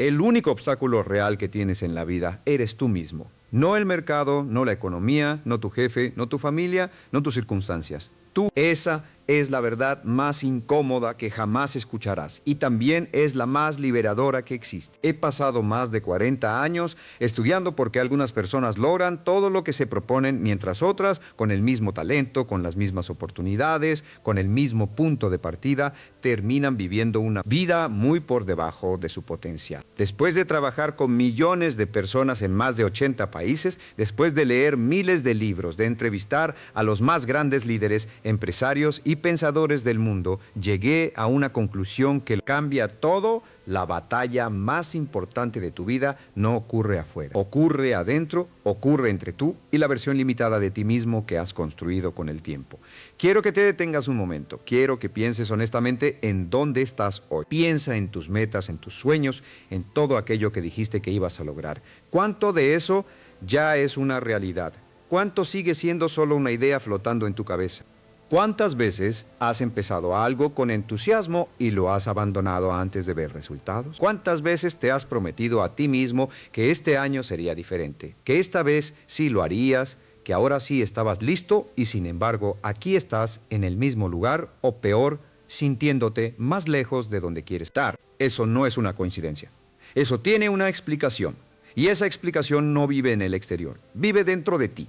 El único obstáculo real que tienes en la vida eres tú mismo. No el mercado, no la economía, no tu jefe, no tu familia, no tus circunstancias. Tú, esa es la verdad más incómoda que jamás escucharás y también es la más liberadora que existe. He pasado más de 40 años estudiando por qué algunas personas logran todo lo que se proponen mientras otras, con el mismo talento, con las mismas oportunidades, con el mismo punto de partida, terminan viviendo una vida muy por debajo de su potencial. Después de trabajar con millones de personas en más de 80 países, después de leer miles de libros, de entrevistar a los más grandes líderes, empresarios y pensadores del mundo, llegué a una conclusión que cambia todo. La batalla más importante de tu vida no ocurre afuera, ocurre adentro, ocurre entre tú y la versión limitada de ti mismo que has construido con el tiempo. Quiero que te detengas un momento, quiero que pienses honestamente en dónde estás hoy. Piensa en tus metas, en tus sueños, en todo aquello que dijiste que ibas a lograr. ¿Cuánto de eso ya es una realidad? ¿Cuánto sigue siendo solo una idea flotando en tu cabeza? ¿Cuántas veces has empezado algo con entusiasmo y lo has abandonado antes de ver resultados? ¿Cuántas veces te has prometido a ti mismo que este año sería diferente, que esta vez sí lo harías, que ahora sí estabas listo y sin embargo aquí estás en el mismo lugar o peor, sintiéndote más lejos de donde quieres estar? Eso no es una coincidencia. Eso tiene una explicación y esa explicación no vive en el exterior, vive dentro de ti.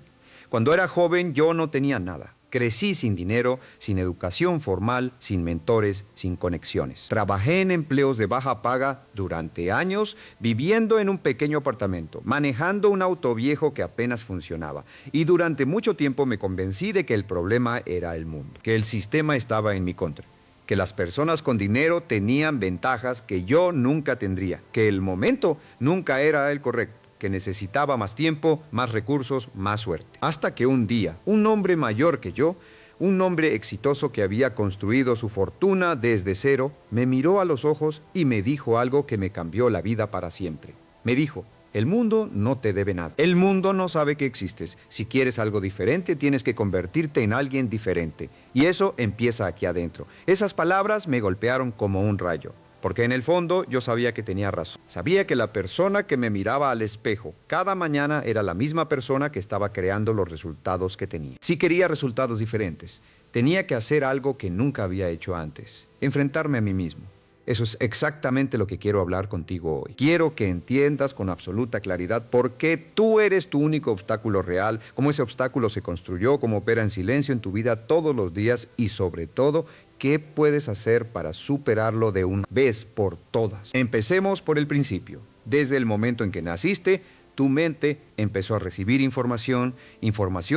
Cuando era joven yo no tenía nada. Crecí sin dinero, sin educación formal, sin mentores, sin conexiones. Trabajé en empleos de baja paga durante años, viviendo en un pequeño apartamento, manejando un auto viejo que apenas funcionaba. Y durante mucho tiempo me convencí de que el problema era el mundo, que el sistema estaba en mi contra, que las personas con dinero tenían ventajas que yo nunca tendría, que el momento nunca era el correcto, que necesitaba más tiempo, más recursos, más suerte. Hasta que un día, un hombre mayor que yo, un hombre exitoso que había construido su fortuna desde cero, me miró a los ojos y me dijo algo que me cambió la vida para siempre. Me dijo: el mundo no te debe nada. El mundo no sabe que existes. Si quieres algo diferente, tienes que convertirte en alguien diferente. Y eso empieza aquí adentro. Esas palabras me golpearon como un rayo. Porque en el fondo yo sabía que tenía razón. Sabía que la persona que me miraba al espejo cada mañana era la misma persona que estaba creando los resultados que tenía. Si quería resultados diferentes, tenía que hacer algo que nunca había hecho antes: enfrentarme a mí mismo. Eso es exactamente lo que quiero hablar contigo hoy. Quiero que entiendas con absoluta claridad por qué tú eres tu único obstáculo real, cómo ese obstáculo se construyó, cómo opera en silencio en tu vida todos los días y sobre todo, qué puedes hacer para superarlo de una vez por todas. Empecemos por el principio. Desde el momento en que naciste, tu mente empezó a recibir información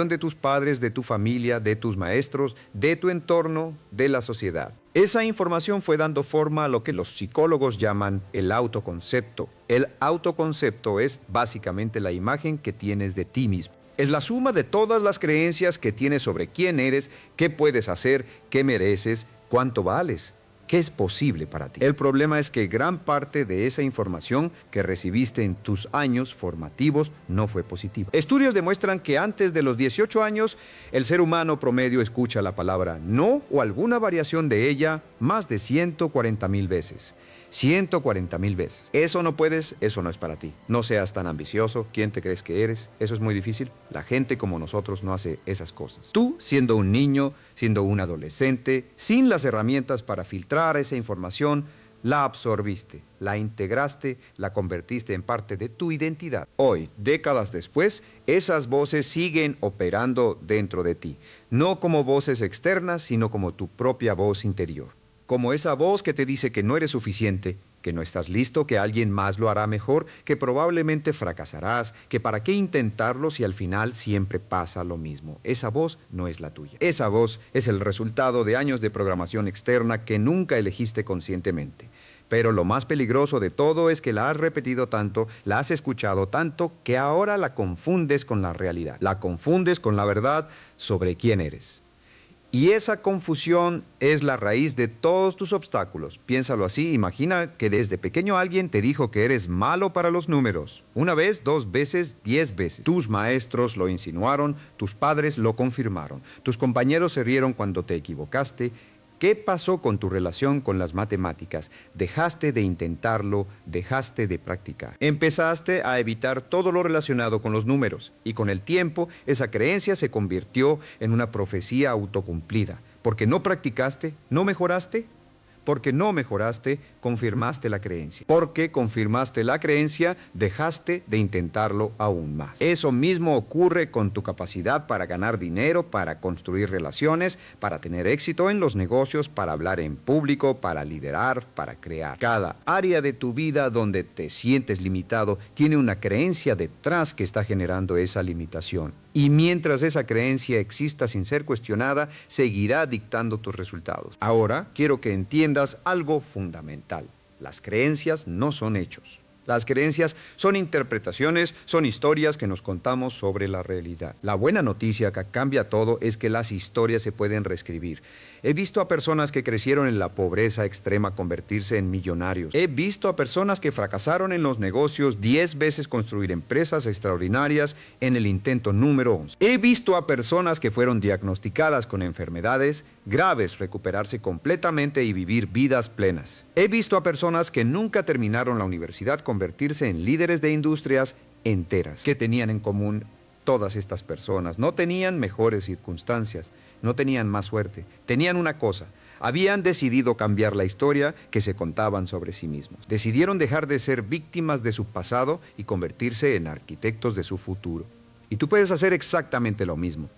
de tus padres, de tu familia, de tus maestros, de tu entorno, de la sociedad. Esa información fue dando forma a lo que los psicólogos llaman el autoconcepto. El autoconcepto es básicamente la imagen que tienes de ti mismo. Es la suma de todas las creencias que tienes sobre quién eres, qué puedes hacer, qué mereces, cuánto vales. ¿Qué es posible para ti? El problema es que gran parte de esa información que recibiste en tus años formativos no fue positiva. Estudios demuestran que antes de los 18 años, el ser humano promedio escucha la palabra no o alguna variación de ella más de 140,000 veces. 140,000 veces. Eso no puedes, eso no es para ti. No seas tan ambicioso. ¿Quién te crees que eres? Eso es muy difícil. La gente como nosotros no hace esas cosas. Tú, siendo un niño, siendo un adolescente, sin las herramientas para filtrar esa información, la absorbiste, la integraste, la convertiste en parte de tu identidad. Hoy, décadas después, esas voces siguen operando dentro de ti. No como voces externas, sino como tu propia voz interior. Como esa voz que te dice que no eres suficiente, que no estás listo, que alguien más lo hará mejor, que probablemente fracasarás, que para qué intentarlo si al final siempre pasa lo mismo. Esa voz no es la tuya. Esa voz es el resultado de años de programación externa que nunca elegiste conscientemente. Pero lo más peligroso de todo es que la has repetido tanto, la has escuchado tanto, que ahora la confundes con la realidad. La confundes con la verdad sobre quién eres. Y esa confusión es la raíz de todos tus obstáculos. Piénsalo así, imagina que desde pequeño alguien te dijo que eres malo para los números. Una vez, 2 veces, 10 veces. Tus maestros lo insinuaron, tus padres lo confirmaron. Tus compañeros se rieron cuando te equivocaste. ¿Qué pasó con tu relación con las matemáticas? Dejaste de intentarlo, dejaste de practicar. Empezaste a evitar todo lo relacionado con los números y con el tiempo esa creencia se convirtió en una profecía autocumplida. Porque no practicaste, no mejoraste. Porque no mejoraste, confirmaste la creencia. Porque confirmaste la creencia, dejaste de intentarlo aún más. Eso mismo ocurre con tu capacidad para ganar dinero, para construir relaciones, para tener éxito en los negocios, para hablar en público, para liderar, para crear. Cada área de tu vida donde te sientes limitado tiene una creencia detrás que está generando esa limitación. Y mientras esa creencia exista sin ser cuestionada, seguirá dictando tus resultados. Ahora, quiero que entiendas algo fundamental. Las creencias no son hechos. Las creencias son interpretaciones, son historias que nos contamos sobre la realidad. La buena noticia que cambia todo es que las historias se pueden reescribir. He visto a personas que crecieron en la pobreza extrema convertirse en millonarios. He visto a personas que fracasaron en los negocios 10 veces construir empresas extraordinarias en el intento número 11. He visto a personas que fueron diagnosticadas con enfermedades graves recuperarse completamente y vivir vidas plenas. He visto a personas que nunca terminaron la universidad convertirse en líderes de industrias enteras. ¿Qué tenían en común todas estas personas? No tenían mejores circunstancias, no tenían más suerte, tenían una cosa: habían decidido cambiar la historia que se contaban sobre sí mismos. Decidieron dejar de ser víctimas de su pasado y convertirse en arquitectos de su futuro. Y tú puedes hacer exactamente lo mismo,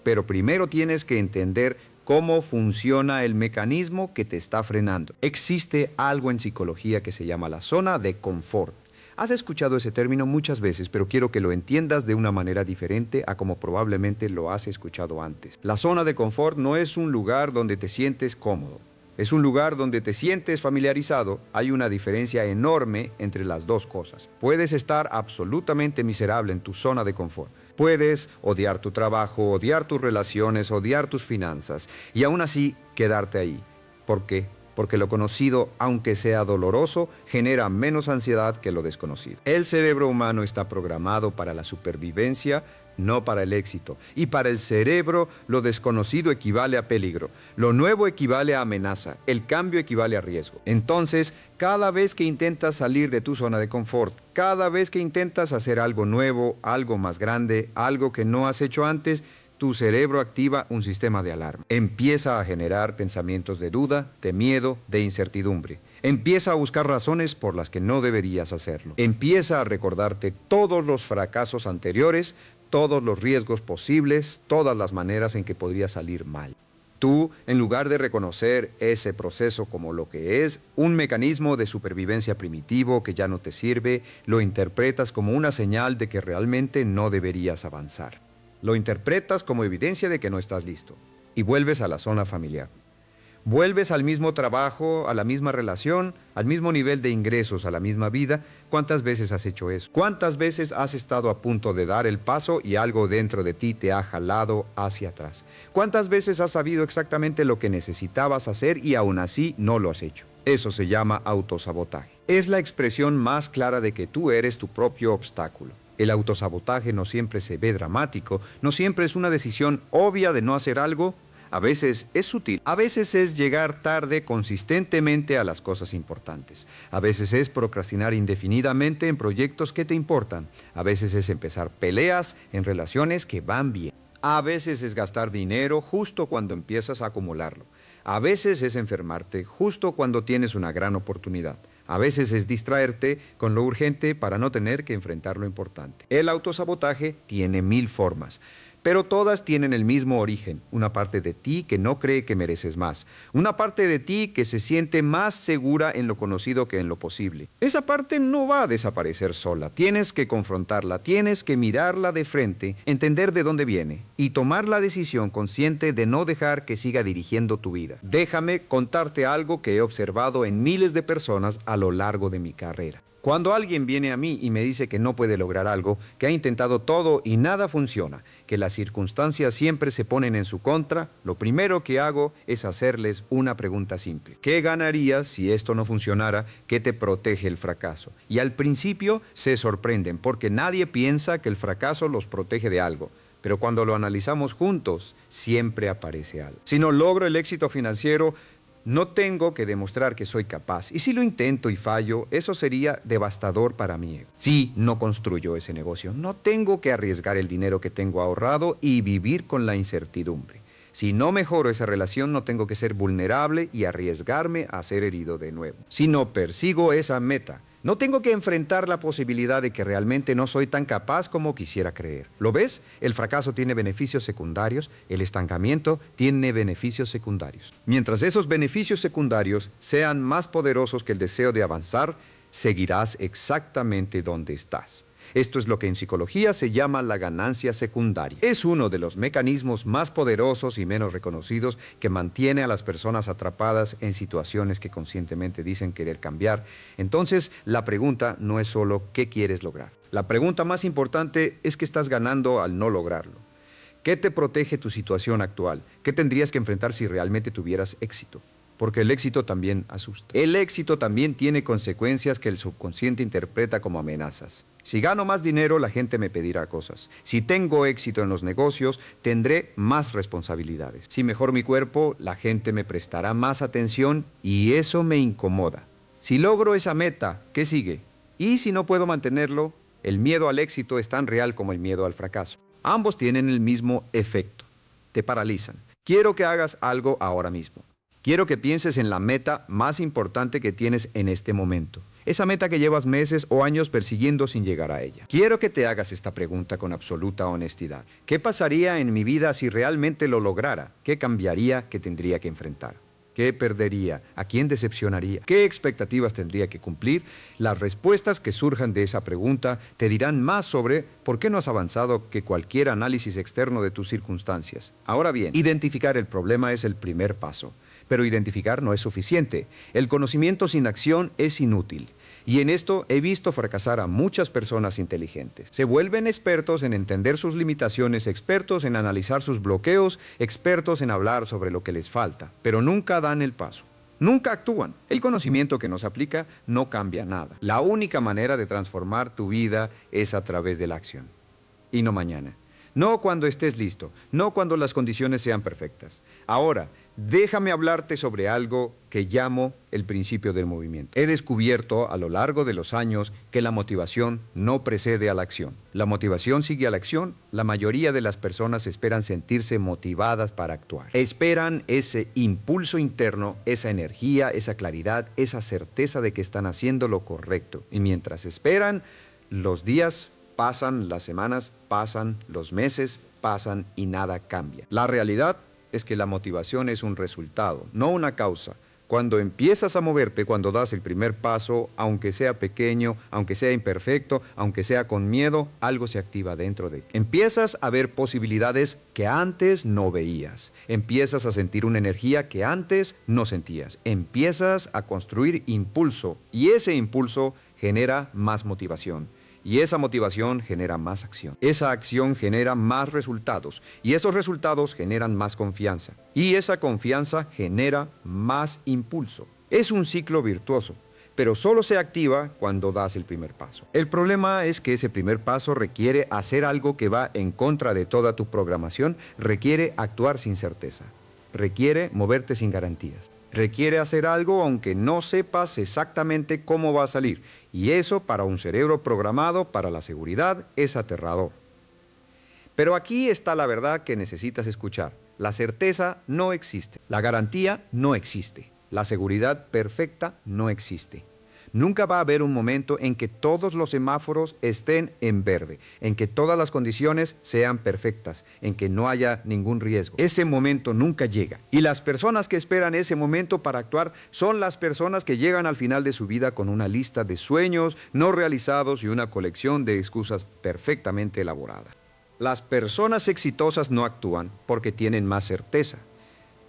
pero primero tienes que entender cómo funciona el mecanismo que te está frenando. Existe algo en psicología que se llama la zona de confort. Has escuchado ese término muchas veces, pero quiero que lo entiendas de una manera diferente a como probablemente lo has escuchado antes. La zona de confort no es un lugar donde te sientes cómodo. Es un lugar donde te sientes familiarizado. Hay una diferencia enorme entre las dos cosas. Puedes estar absolutamente miserable en tu zona de confort. Puedes odiar tu trabajo, odiar tus relaciones, odiar tus finanzas y aún así quedarte ahí. ¿Por qué? Porque lo conocido, aunque sea doloroso, genera menos ansiedad que lo desconocido. El cerebro humano está programado para la supervivencia, no para el éxito. Y para el cerebro, lo desconocido equivale a peligro. Lo nuevo equivale a amenaza. El cambio equivale a riesgo. Entonces, cada vez que intentas salir de tu zona de confort, cada vez que intentas hacer algo nuevo, algo más grande, algo que no has hecho antes, tu cerebro activa un sistema de alarma. Empieza a generar pensamientos de duda, de miedo, de incertidumbre. Empieza a buscar razones por las que no deberías hacerlo. Empieza a recordarte todos los fracasos anteriores, todos los riesgos posibles, todas las maneras en que podría salir mal. Tú, en lugar de reconocer ese proceso como lo que es, un mecanismo de supervivencia primitivo que ya no te sirve, lo interpretas como una señal de que realmente no deberías avanzar. Lo interpretas como evidencia de que no estás listo y vuelves a la zona familiar. Vuelves al mismo trabajo, a la misma relación, al mismo nivel de ingresos, a la misma vida. ¿Cuántas veces has hecho eso? ¿Cuántas veces has estado a punto de dar el paso y algo dentro de ti te ha jalado hacia atrás? ¿Cuántas veces has sabido exactamente lo que necesitabas hacer y aún así no lo has hecho? Eso se llama autosabotaje. Es la expresión más clara de que tú eres tu propio obstáculo. El autosabotaje no siempre se ve dramático, no siempre es una decisión obvia de no hacer algo. A veces es sutil, a veces es llegar tarde consistentemente a las cosas importantes. A veces es procrastinar indefinidamente en proyectos que te importan. A veces es empezar peleas en relaciones que van bien. A veces es gastar dinero justo cuando empiezas a acumularlo. A veces es enfermarte justo cuando tienes una gran oportunidad. A veces es distraerte con lo urgente para no tener que enfrentar lo importante. El autosabotaje tiene 1000 formas, pero todas tienen el mismo origen. Una parte de ti que no cree que mereces más. Una parte de ti que se siente más segura en lo conocido que en lo posible. Esa parte no va a desaparecer sola. Tienes que confrontarla, tienes que mirarla de frente, entender de dónde viene y tomar la decisión consciente de no dejar que siga dirigiendo tu vida. Déjame contarte algo que he observado en miles de personas a lo largo de mi carrera. Cuando alguien viene a mí y me dice que no puede lograr algo, que ha intentado todo y nada funciona, que las circunstancias siempre se ponen en su contra, lo primero que hago es hacerles una pregunta simple. ¿Qué ganarías si esto no funcionara? ¿Qué te protege el fracaso? Y al principio se sorprenden porque nadie piensa que el fracaso los protege de algo. Pero cuando lo analizamos juntos, siempre aparece algo. Si no logro el éxito financiero, No tengo que demostrar que soy capaz. Y si lo intento y fallo, eso sería devastador para mi ego. Si no construyo ese negocio, no tengo que arriesgar el dinero que tengo ahorrado y vivir con la incertidumbre. Si no mejoro esa relación, no tengo que ser vulnerable y arriesgarme a ser herido de nuevo. Si no persigo esa meta, no tengo que enfrentar la posibilidad de que realmente no soy tan capaz como quisiera creer. ¿Lo ves? El fracaso tiene beneficios secundarios, el estancamiento tiene beneficios secundarios. Mientras esos beneficios secundarios sean más poderosos que el deseo de avanzar, seguirás exactamente donde estás. Esto es lo que en psicología se llama la ganancia secundaria. Es uno de los mecanismos más poderosos y menos reconocidos que mantiene a las personas atrapadas en situaciones que conscientemente dicen querer cambiar. Entonces, la pregunta no es solo ¿qué quieres lograr? La pregunta más importante es ¿qué estás ganando al no lograrlo? ¿Qué te protege tu situación actual? ¿Qué tendrías que enfrentar si realmente tuvieras éxito? Porque el éxito también asusta. El éxito también tiene consecuencias que el subconsciente interpreta como amenazas. Si gano más dinero, la gente me pedirá cosas. Si tengo éxito en los negocios, tendré más responsabilidades. Si mejoro mi cuerpo, la gente me prestará más atención y eso me incomoda. Si logro esa meta, ¿qué sigue? Y si no puedo mantenerlo, el miedo al éxito es tan real como el miedo al fracaso. Ambos tienen el mismo efecto. Te paralizan. Quiero que hagas algo ahora mismo. Quiero que pienses en la meta más importante que tienes en este momento. Esa meta que llevas meses o años persiguiendo sin llegar a ella. Quiero que te hagas esta pregunta con absoluta honestidad. ¿Qué pasaría en mi vida si realmente lo lograra? ¿Qué cambiaría? ¿Qué tendría que enfrentar? ¿Qué perdería? ¿A quién decepcionaría? ¿Qué expectativas tendría que cumplir? Las respuestas que surjan de esa pregunta te dirán más sobre por qué no has avanzado que cualquier análisis externo de tus circunstancias. Ahora bien, identificar el problema es el primer paso. Pero identificar no es suficiente. El conocimiento sin acción es inútil. Y en esto he visto fracasar a muchas personas inteligentes. Se vuelven expertos en entender sus limitaciones, expertos en analizar sus bloqueos, expertos en hablar sobre lo que les falta, pero nunca dan el paso. Nunca actúan. El conocimiento que nos aplica no cambia nada. La única manera de transformar tu vida es a través de la acción. Y no mañana. No cuando estés listo, no cuando las condiciones sean perfectas. Ahora, déjame hablarte sobre algo que llamo el principio del movimiento. He descubierto a lo largo de los años que la motivación no precede a la acción. La motivación sigue a la acción. La mayoría de las personas esperan sentirse motivadas para actuar. Esperan ese impulso interno, esa energía, esa claridad, esa certeza de que están haciendo lo correcto. Y mientras esperan, los días pasan, las semanas pasan, los meses pasan y nada cambia. La realidad es que la motivación es un resultado, no una causa. Cuando empiezas a moverte, cuando das el primer paso, aunque sea pequeño, aunque sea imperfecto, aunque sea con miedo, algo se activa dentro de ti. Empiezas a ver posibilidades que antes no veías. Empiezas a sentir una energía que antes no sentías. Empiezas a construir impulso y ese impulso genera más motivación. Y esa motivación genera más acción. Esa acción genera más resultados. Y esos resultados generan más confianza. Y esa confianza genera más impulso. Es un ciclo virtuoso, pero solo se activa cuando das el primer paso. El problema es que ese primer paso requiere hacer algo que va en contra de toda tu programación, requiere actuar sin certeza, requiere moverte sin garantías. Requiere hacer algo aunque no sepas exactamente cómo va a salir. Y eso para un cerebro programado para la seguridad es aterrador. Pero aquí está la verdad que necesitas escuchar. La certeza no existe. La garantía no existe. La seguridad perfecta no existe. Nunca va a haber un momento en que todos los semáforos estén en verde, en que todas las condiciones sean perfectas, en que no haya ningún riesgo. Ese momento nunca llega. Y las personas que esperan ese momento para actuar son las personas que llegan al final de su vida con una lista de sueños no realizados y una colección de excusas perfectamente elaboradas. Las personas exitosas no actúan porque tienen más certeza.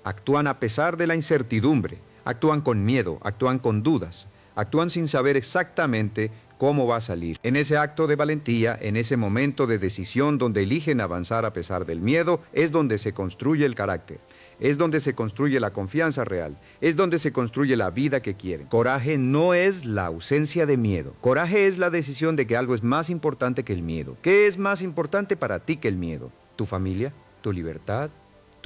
Actúan a pesar de la incertidumbre, actúan con miedo, actúan con dudas. Actúan sin saber exactamente cómo va a salir. En ese acto de valentía, en ese momento de decisión donde eligen avanzar a pesar del miedo, es donde se construye el carácter, es donde se construye la confianza real, es donde se construye la vida que quieren. Coraje no es la ausencia de miedo. Coraje es la decisión de que algo es más importante que el miedo. ¿Qué es más importante para ti que el miedo? ¿Tu familia? ¿Tu libertad?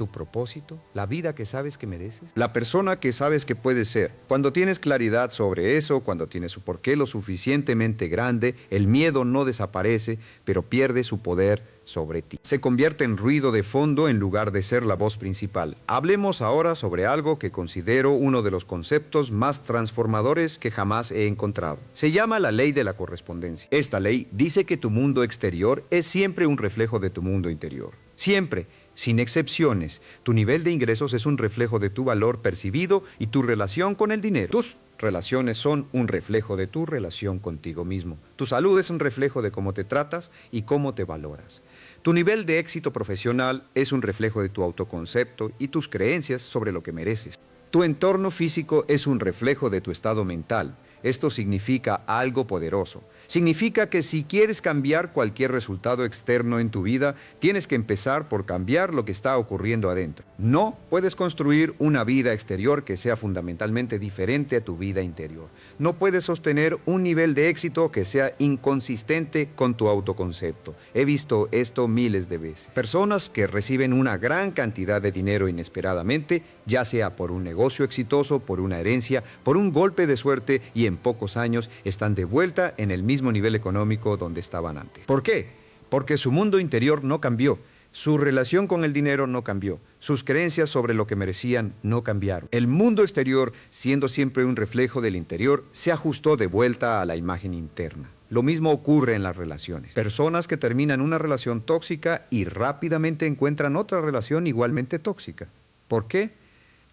tu propósito, la vida que sabes que mereces, la persona que sabes que puedes ser. Cuando tienes claridad sobre eso, cuando tienes su porqué lo suficientemente grande, el miedo no desaparece, pero pierde su poder sobre ti. Se convierte en ruido de fondo en lugar de ser la voz principal. Hablemos ahora sobre algo que considero uno de los conceptos más transformadores que jamás he encontrado. Se llama la ley de la correspondencia. Esta ley dice que tu mundo exterior es siempre un reflejo de tu mundo interior. Siempre, sin excepciones. Tu nivel de ingresos es un reflejo de tu valor percibido y tu relación con el dinero. Tus relaciones son un reflejo de tu relación contigo mismo. Tu salud es un reflejo de cómo te tratas y cómo te valoras. Tu nivel de éxito profesional es un reflejo de tu autoconcepto y tus creencias sobre lo que mereces. Tu entorno físico es un reflejo de tu estado mental. Esto significa algo poderoso. Significa que si quieres cambiar cualquier resultado externo en tu vida, tienes que empezar por cambiar lo que está ocurriendo adentro. No puedes construir una vida exterior que sea fundamentalmente diferente a tu vida interior. No puedes sostener un nivel de éxito que sea inconsistente con tu autoconcepto. He visto esto miles de veces. Personas que reciben una gran cantidad de dinero inesperadamente, ya sea por un negocio exitoso, por una herencia, por un golpe de suerte, y en pocos años están de vuelta en el mismo nivel económico donde estaban antes. ¿Por qué? Porque su mundo interior no cambió, su relación con el dinero no cambió, sus creencias sobre lo que merecían no cambiaron. El mundo exterior, siendo siempre un reflejo del interior, se ajustó de vuelta a la imagen interna. Lo mismo ocurre en las relaciones. Personas que terminan una relación tóxica y rápidamente encuentran otra relación igualmente tóxica. ¿Por qué?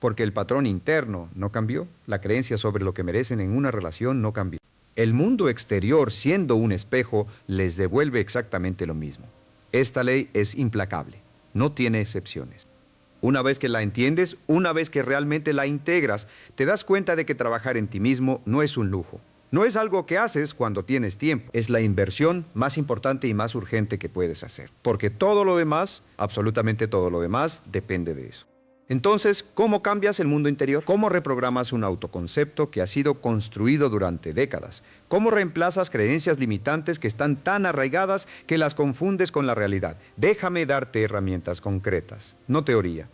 Porque el patrón interno no cambió, la creencia sobre lo que merecen en una relación no cambió. El mundo exterior, siendo un espejo, les devuelve exactamente lo mismo. Esta ley es implacable, no tiene excepciones. Una vez que la entiendes, una vez que realmente la integras, te das cuenta de que trabajar en ti mismo no es un lujo. No es algo que haces cuando tienes tiempo, es la inversión más importante y más urgente que puedes hacer. Porque todo lo demás, absolutamente todo lo demás, depende de eso. Entonces, ¿cómo cambias el mundo interior? ¿Cómo reprogramas un autoconcepto que ha sido construido durante décadas? ¿Cómo reemplazas creencias limitantes que están tan arraigadas que las confundes con la realidad? Déjame darte herramientas concretas, no teoría.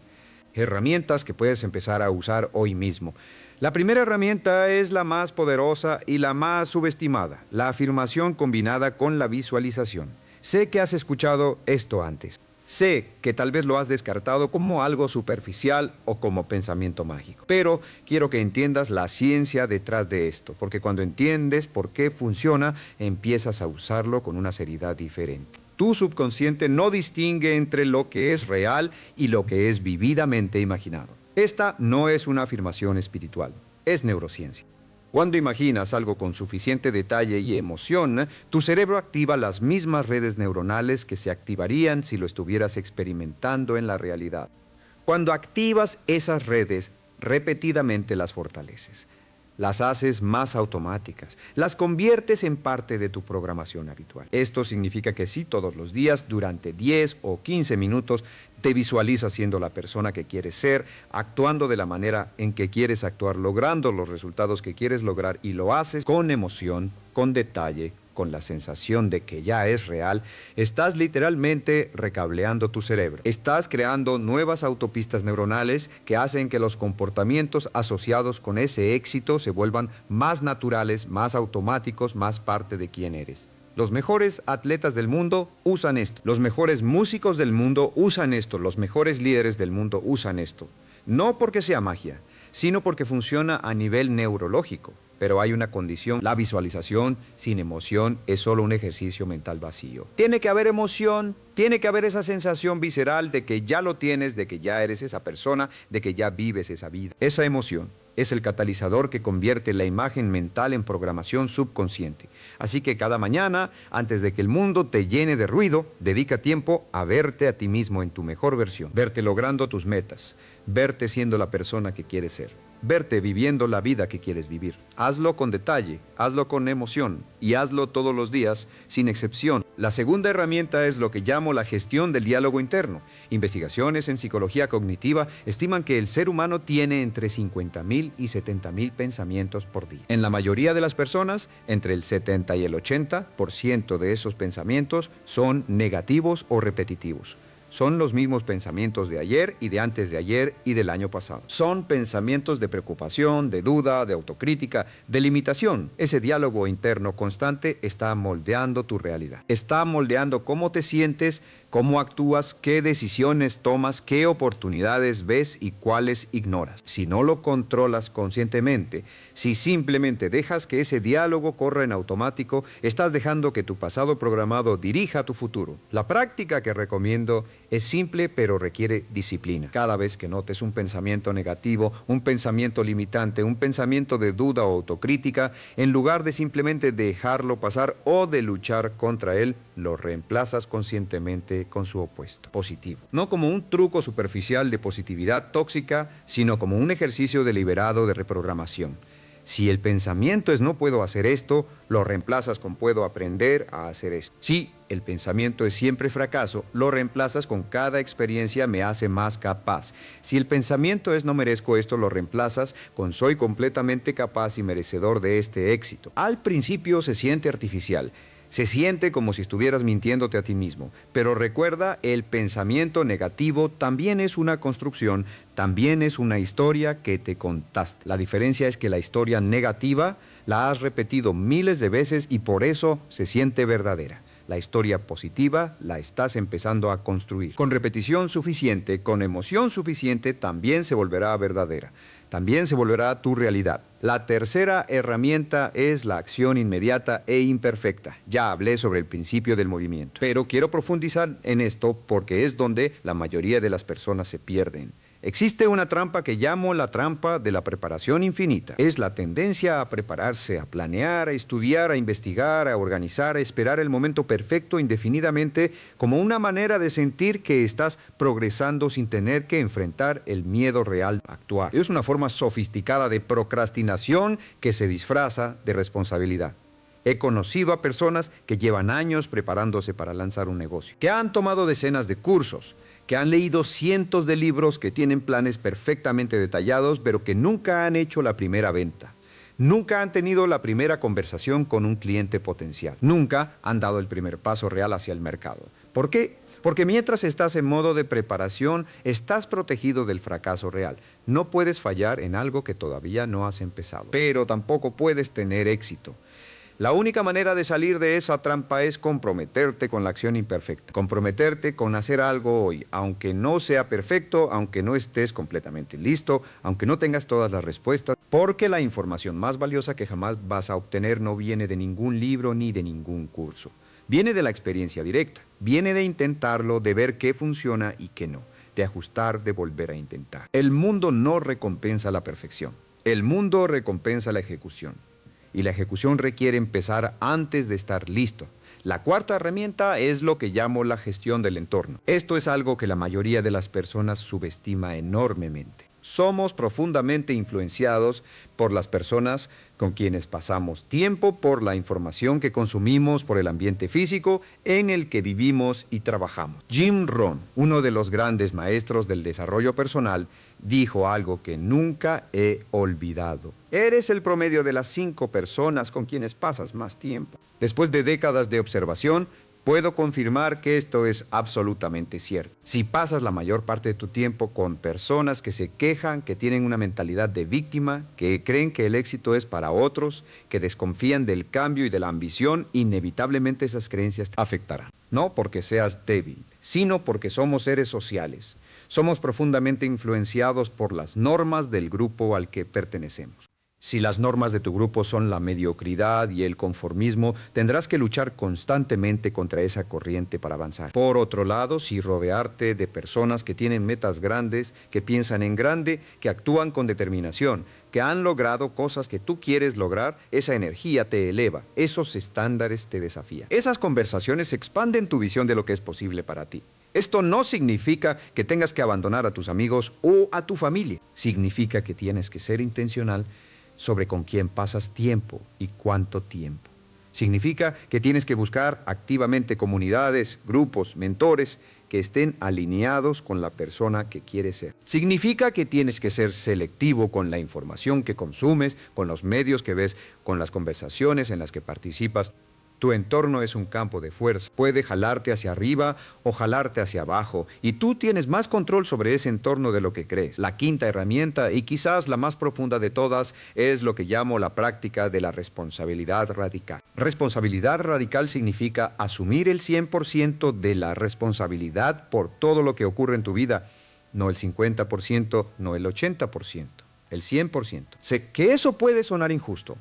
Herramientas que puedes empezar a usar hoy mismo. La primera herramienta es la más poderosa y la más subestimada, la afirmación combinada con la visualización. Sé que has escuchado esto antes. Sé que tal vez lo has descartado como algo superficial o como pensamiento mágico, pero quiero que entiendas la ciencia detrás de esto, porque cuando entiendes por qué funciona, empiezas a usarlo con una seriedad diferente. Tu subconsciente no distingue entre lo que es real y lo que es vividamente imaginado. Esta no es una afirmación espiritual, es neurociencia. Cuando imaginas algo con suficiente detalle y emoción, tu cerebro activa las mismas redes neuronales que se activarían si lo estuvieras experimentando en la realidad. Cuando activas esas redes, repetidamente las fortaleces. Las haces más automáticas, las conviertes en parte de tu programación habitual. Esto significa que si todos los días, durante 10 o 15 minutos, te visualizas siendo la persona que quieres ser, actuando de la manera en que quieres actuar, logrando los resultados que quieres lograr y lo haces con emoción, con detalle, con la sensación de que ya es real, estás literalmente recableando tu cerebro. Estás creando nuevas autopistas neuronales que hacen que los comportamientos asociados con ese éxito se vuelvan más naturales, más automáticos, más parte de quién eres. Los mejores atletas del mundo usan esto. Los mejores músicos del mundo usan esto. Los mejores líderes del mundo usan esto. No porque sea magia, sino porque funciona a nivel neurológico. Pero hay una condición, la visualización sin emoción es solo un ejercicio mental vacío. Tiene que haber emoción, tiene que haber esa sensación visceral de que ya lo tienes, de que ya eres esa persona, de que ya vives esa vida. Esa emoción es el catalizador que convierte la imagen mental en programación subconsciente. Así que cada mañana, antes de que el mundo te llene de ruido, dedica tiempo a verte a ti mismo en tu mejor versión, verte logrando tus metas, verte siendo la persona que quieres ser. Verte viviendo la vida que quieres vivir. Hazlo con detalle, hazlo con emoción y hazlo todos los días, sin excepción. La segunda herramienta es lo que llamo la gestión del diálogo interno. Investigaciones en psicología cognitiva estiman que el ser humano tiene entre 50,000 y 70,000 pensamientos por día. En la mayoría de las personas, entre el 70 y el 80% de esos pensamientos son negativos o repetitivos. Son los mismos pensamientos de ayer y de antes de ayer y del año pasado. Son pensamientos de preocupación, de duda, de autocrítica, de limitación. Ese diálogo interno constante está moldeando tu realidad. Está moldeando cómo te sientes, cómo actúas, qué decisiones tomas, qué oportunidades ves y cuáles ignoras. Si no lo controlas conscientemente, si simplemente dejas que ese diálogo corra en automático, estás dejando que tu pasado programado dirija tu futuro. La práctica que recomiendo es simple, pero requiere disciplina. Cada vez que notes un pensamiento negativo, un pensamiento limitante, un pensamiento de duda o autocrítica, en lugar de simplemente dejarlo pasar o de luchar contra él, lo reemplazas conscientemente con su opuesto, positivo. No como un truco superficial de positividad tóxica, sino como un ejercicio deliberado de reprogramación. Si el pensamiento es no puedo hacer esto, lo reemplazas con puedo aprender a hacer esto. Si el pensamiento es siempre fracaso, lo reemplazas con cada experiencia me hace más capaz. Si el pensamiento es no merezco esto, lo reemplazas con soy completamente capaz y merecedor de este éxito. Al principio se siente artificial. Se siente como si estuvieras mintiéndote a ti mismo, pero recuerda, el pensamiento negativo también es una construcción, también es una historia que te contaste. La diferencia es que la historia negativa la has repetido miles de veces y por eso se siente verdadera. La historia positiva la estás empezando a construir. Con repetición suficiente, con emoción suficiente, también se volverá verdadera. También se volverá tu realidad. La tercera herramienta es la acción inmediata e imperfecta. Ya hablé sobre el principio del movimiento, pero quiero profundizar en esto porque es donde la mayoría de las personas se pierden. Existe una trampa que llamo la trampa de la preparación infinita. Es la tendencia a prepararse, a planear, a estudiar, a investigar, a organizar, a esperar el momento perfecto indefinidamente como una manera de sentir que estás progresando sin tener que enfrentar el miedo real a actuar. Es una forma sofisticada de procrastinación que se disfraza de responsabilidad. He conocido a personas que llevan años preparándose para lanzar un negocio, que han tomado decenas de cursos, que han leído cientos de libros, que tienen planes perfectamente detallados, pero que nunca han hecho la primera venta. Nunca han tenido la primera conversación con un cliente potencial. Nunca han dado el primer paso real hacia el mercado. ¿Por qué? Porque mientras estás en modo de preparación, estás protegido del fracaso real. No puedes fallar en algo que todavía no has empezado, pero tampoco puedes tener éxito. La única manera de salir de esa trampa es comprometerte con la acción imperfecta. Comprometerte con hacer algo hoy, aunque no sea perfecto, aunque no estés completamente listo, aunque no tengas todas las respuestas, porque la información más valiosa que jamás vas a obtener no viene de ningún libro ni de ningún curso. Viene de la experiencia directa, viene de intentarlo, de ver qué funciona y qué no, de ajustar, de volver a intentar. El mundo no recompensa la perfección, el mundo recompensa la ejecución. Y la ejecución requiere empezar antes de estar listo. La cuarta herramienta es lo que llamo la gestión del entorno. Esto es algo que la mayoría de las personas subestima enormemente. Somos profundamente influenciados por las personas con quienes pasamos tiempo, por la información que consumimos, por el ambiente físico en el que vivimos y trabajamos. Jim Rohn, uno de los grandes maestros del desarrollo personal, dijo algo que nunca he olvidado. Eres el promedio de las 5 personas con quienes pasas más tiempo. Después de décadas de observación, puedo confirmar que esto es absolutamente cierto. Si pasas la mayor parte de tu tiempo con personas que se quejan, que tienen una mentalidad de víctima, que creen que el éxito es para otros, que desconfían del cambio y de la ambición, inevitablemente esas creencias te afectarán. No porque seas débil, sino porque somos seres sociales. Somos profundamente influenciados por las normas del grupo al que pertenecemos. Si las normas de tu grupo son la mediocridad y el conformismo, tendrás que luchar constantemente contra esa corriente para avanzar. Por otro lado, si rodearte de personas que tienen metas grandes, que piensan en grande, que actúan con determinación, que han logrado cosas que tú quieres lograr, esa energía te eleva, esos estándares te desafían. Esas conversaciones expanden tu visión de lo que es posible para ti. Esto no significa que tengas que abandonar a tus amigos o a tu familia. Significa que tienes que ser intencional sobre con quién pasas tiempo y cuánto tiempo. Significa que tienes que buscar activamente comunidades, grupos, mentores que estén alineados con la persona que quieres ser. Significa que tienes que ser selectivo con la información que consumes, con los medios que ves, con las conversaciones en las que participas. Tu entorno es un campo de fuerza. Puede jalarte hacia arriba o jalarte hacia abajo. Y tú tienes más control sobre ese entorno de lo que crees. La quinta herramienta, y quizás la más profunda de todas, es lo que llamo la práctica de la responsabilidad radical. Responsabilidad radical significa asumir el 100% de la responsabilidad por todo lo que ocurre en tu vida. No el 50%, no el 80%, el 100%. Sé que eso puede sonar injusto.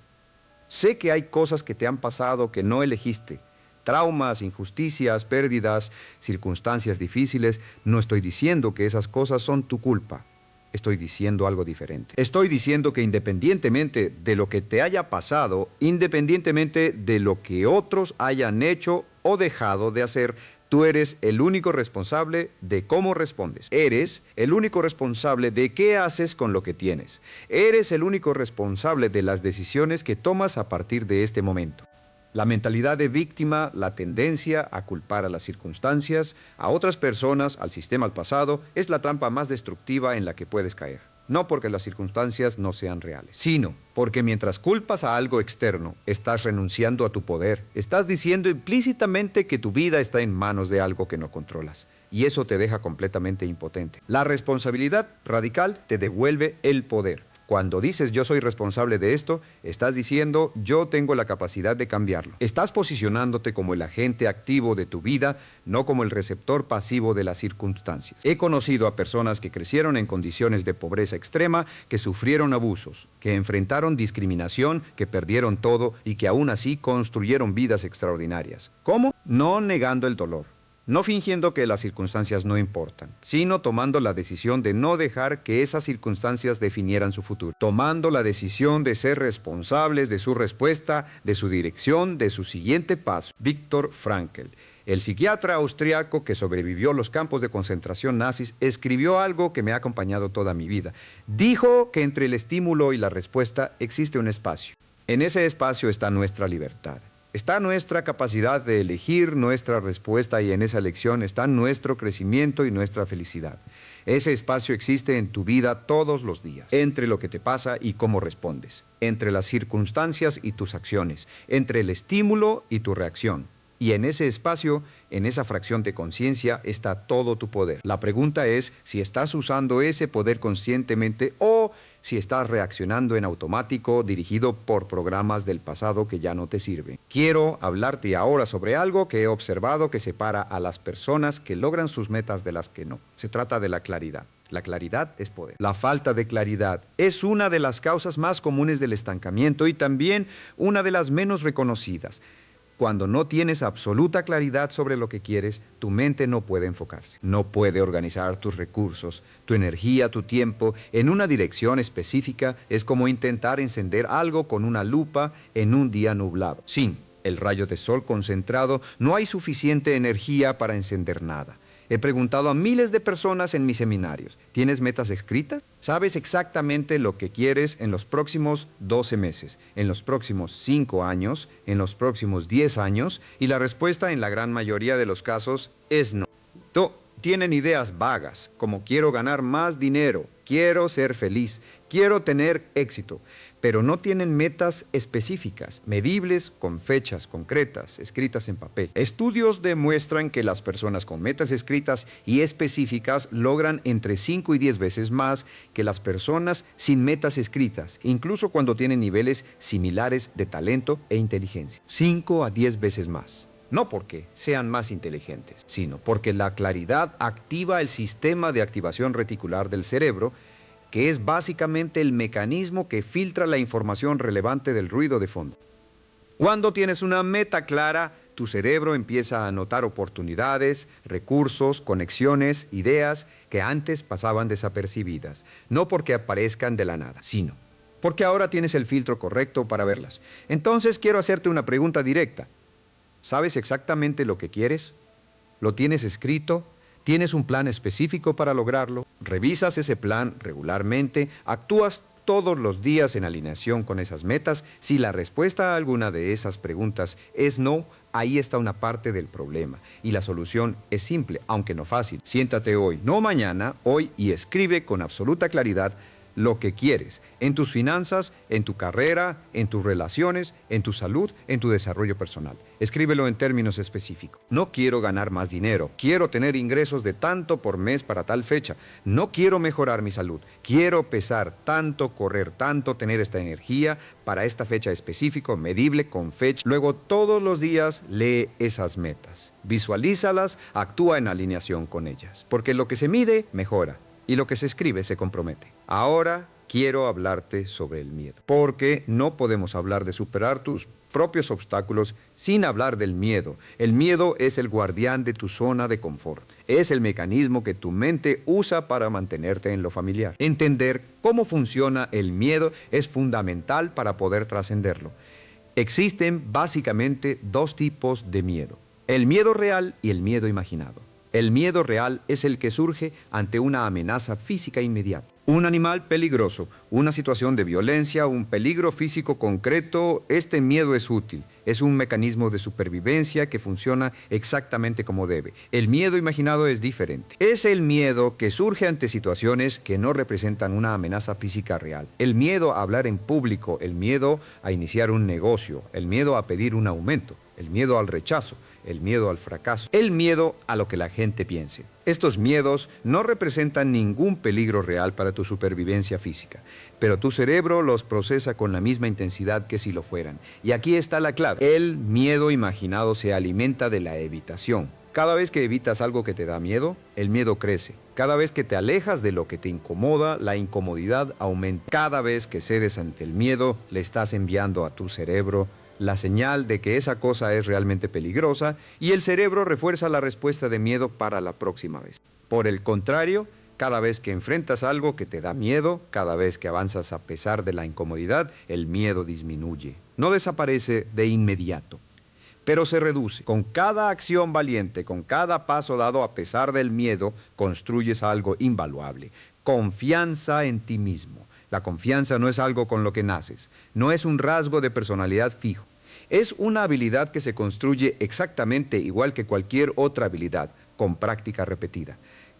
Sé que hay cosas que te han pasado que no elegiste. Traumas, injusticias, pérdidas, circunstancias difíciles. No estoy diciendo que esas cosas son tu culpa. Estoy diciendo algo diferente. Estoy diciendo que independientemente de lo que te haya pasado, independientemente de lo que otros hayan hecho o dejado de hacer, tú eres el único responsable de cómo respondes. Eres el único responsable de qué haces con lo que tienes. Eres el único responsable de las decisiones que tomas a partir de este momento. La mentalidad de víctima, la tendencia a culpar a las circunstancias, a otras personas, al sistema, al pasado, es la trampa más destructiva en la que puedes caer. No porque las circunstancias no sean reales, sino porque mientras culpas a algo externo, estás renunciando a tu poder. Estás diciendo implícitamente que tu vida está en manos de algo que no controlas. Y eso te deja completamente impotente. La responsabilidad radical te devuelve el poder. Cuando dices yo soy responsable de esto, estás diciendo yo tengo la capacidad de cambiarlo. Estás posicionándote como el agente activo de tu vida, no como el receptor pasivo de las circunstancias. He conocido a personas que crecieron en condiciones de pobreza extrema, que sufrieron abusos, que enfrentaron discriminación, que perdieron todo y que aún así construyeron vidas extraordinarias. ¿Cómo? No negando el dolor. No fingiendo que las circunstancias no importan, sino tomando la decisión de no dejar que esas circunstancias definieran su futuro. Tomando la decisión de ser responsables de su respuesta, de su dirección, de su siguiente paso. Viktor Frankl, el psiquiatra austriaco que sobrevivió a los campos de concentración nazis, escribió algo que me ha acompañado toda mi vida. Dijo que entre el estímulo y la respuesta existe un espacio. En ese espacio está nuestra libertad. Está nuestra capacidad de elegir nuestra respuesta y en esa elección está nuestro crecimiento y nuestra felicidad. Ese espacio existe en tu vida todos los días, entre lo que te pasa y cómo respondes, entre las circunstancias y tus acciones, entre el estímulo y tu reacción. Y en ese espacio, en esa fracción de conciencia, está todo tu poder. La pregunta es si estás usando ese poder conscientemente o si estás reaccionando en automático, dirigido por programas del pasado que ya no te sirven. Quiero hablarte ahora sobre algo que he observado que separa a las personas que logran sus metas de las que no. Se trata de la claridad. La claridad es poder. La falta de claridad es una de las causas más comunes del estancamiento y también una de las menos reconocidas. Cuando no tienes absoluta claridad sobre lo que quieres, tu mente no puede enfocarse. No puede organizar tus recursos, tu energía, tu tiempo en una dirección específica. Es como intentar encender algo con una lupa en un día nublado. Sin el rayo de sol concentrado, no hay suficiente energía para encender nada. He preguntado a miles de personas en mis seminarios, ¿tienes metas escritas? ¿Sabes exactamente lo que quieres en los próximos 12 meses, en los próximos 5 años, en los próximos 10 años? Y la respuesta en la gran mayoría de los casos es no. Tienen ideas vagas, como quiero ganar más dinero, quiero ser feliz, quiero tener éxito, pero no tienen metas específicas, medibles, con fechas concretas, escritas en papel. Estudios demuestran que las personas con metas escritas y específicas logran entre 5 y 10 veces más que las personas sin metas escritas, incluso cuando tienen niveles similares de talento e inteligencia. 5 a 10 veces más. No porque sean más inteligentes, sino porque la claridad activa el sistema de activación reticular del cerebro, que es básicamente el mecanismo que filtra la información relevante del ruido de fondo. Cuando tienes una meta clara, tu cerebro empieza a notar oportunidades, recursos, conexiones, ideas que antes pasaban desapercibidas, no porque aparezcan de la nada, sino porque ahora tienes el filtro correcto para verlas. Entonces quiero hacerte una pregunta directa. ¿Sabes exactamente lo que quieres? ¿Lo tienes escrito? ¿Tienes un plan específico para lograrlo? ¿Revisas ese plan regularmente? ¿Actúas todos los días en alineación con esas metas? Si la respuesta a alguna de esas preguntas es no, ahí está una parte del problema. Y la solución es simple, aunque no fácil. Siéntate hoy, no mañana, hoy, y escribe con absoluta claridad lo que quieres, en tus finanzas, en tu carrera, en tus relaciones, en tu salud, en tu desarrollo personal. Escríbelo en términos específicos. No quiero ganar más dinero, quiero tener ingresos de tanto por mes para tal fecha. No quiero mejorar mi salud, quiero pesar tanto, correr tanto, tener esta energía para esta fecha específica, medible, con fecha. Luego todos los días lee esas metas, visualízalas, actúa en alineación con ellas, porque lo que se mide mejora y lo que se escribe se compromete. Ahora quiero hablarte sobre el miedo, porque no podemos hablar de superar tus propios obstáculos sin hablar del miedo. El miedo es el guardián de tu zona de confort. Es el mecanismo que tu mente usa para mantenerte en lo familiar. Entender cómo funciona el miedo es fundamental para poder trascenderlo. Existen básicamente dos tipos de miedo: el miedo real y el miedo imaginado. El miedo real es el que surge ante una amenaza física inmediata. Un animal peligroso, una situación de violencia, un peligro físico concreto. Este miedo es útil, es un mecanismo de supervivencia que funciona exactamente como debe. El miedo imaginado es diferente. Es el miedo que surge ante situaciones que no representan una amenaza física real. El miedo a hablar en público, el miedo a iniciar un negocio, el miedo a pedir un aumento, el miedo al rechazo, el miedo al fracaso, el miedo a lo que la gente piense. Estos miedos no representan ningún peligro real para tu supervivencia física, pero tu cerebro los procesa con la misma intensidad que si lo fueran. Y aquí está la clave. El miedo imaginado se alimenta de la evitación. Cada vez que evitas algo que te da miedo, el miedo crece. Cada vez que te alejas de lo que te incomoda, la incomodidad aumenta. Cada vez que cedes ante el miedo, le estás enviando a tu cerebro la señal de que esa cosa es realmente peligrosa, y el cerebro refuerza la respuesta de miedo para la próxima vez. Por el contrario, cada vez que enfrentas algo que te da miedo, cada vez que avanzas a pesar de la incomodidad, el miedo disminuye. No desaparece de inmediato, pero se reduce. Con cada acción valiente, con cada paso dado a pesar del miedo, construyes algo invaluable: confianza en ti mismo. La confianza no es algo con lo que naces, no es un rasgo de personalidad fijo. Es una habilidad que se construye exactamente igual que cualquier otra habilidad, con práctica repetida.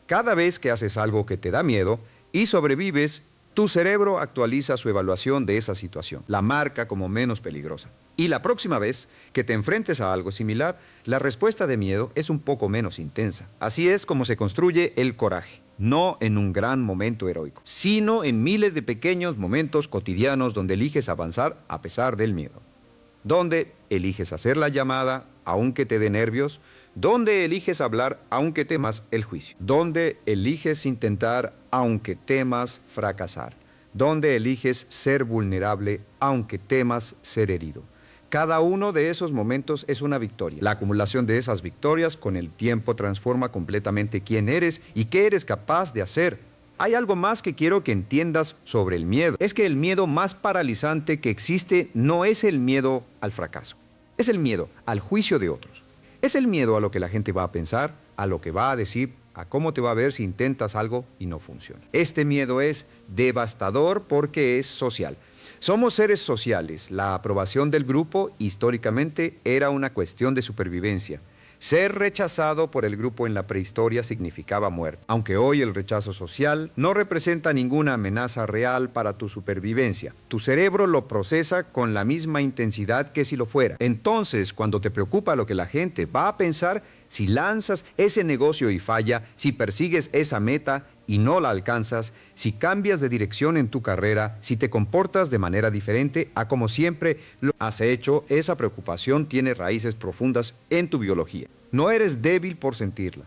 Cada vez que haces algo que te da miedo y sobrevives, tu cerebro actualiza su evaluación de esa situación, la marca como menos peligrosa. Y la próxima vez que te enfrentes a algo similar, la respuesta de miedo es un poco menos intensa. Así es como se construye el coraje, no en un gran momento heroico, sino en miles de pequeños momentos cotidianos donde eliges avanzar a pesar del miedo, donde eliges hacer la llamada aunque te dé nervios, donde eliges hablar aunque temas el juicio, donde eliges intentar aunque temas fracasar, donde eliges ser vulnerable aunque temas ser herido. Cada uno de esos momentos es una victoria. La acumulación de esas victorias con el tiempo transforma completamente quién eres y qué eres capaz de hacer. Hay algo más que quiero que entiendas sobre el miedo. Es que el miedo más paralizante que existe no es el miedo al fracaso. Es el miedo al juicio de otros. Es el miedo a lo que la gente va a pensar, a lo que va a decir, a cómo te va a ver si intentas algo y no funciona. Este miedo es devastador porque es social. Somos seres sociales. La aprobación del grupo históricamente era una cuestión de supervivencia. Ser rechazado por el grupo en la prehistoria significaba muerte. Aunque hoy el rechazo social no representa ninguna amenaza real para tu supervivencia, tu cerebro lo procesa con la misma intensidad que si lo fuera. Entonces, cuando te preocupa lo que la gente va a pensar, si lanzas ese negocio y falla, si persigues esa meta y no la alcanzas, si cambias de dirección en tu carrera, si te comportas de manera diferente a como siempre lo has hecho, esa preocupación tiene raíces profundas en tu biología. No eres débil por sentirla,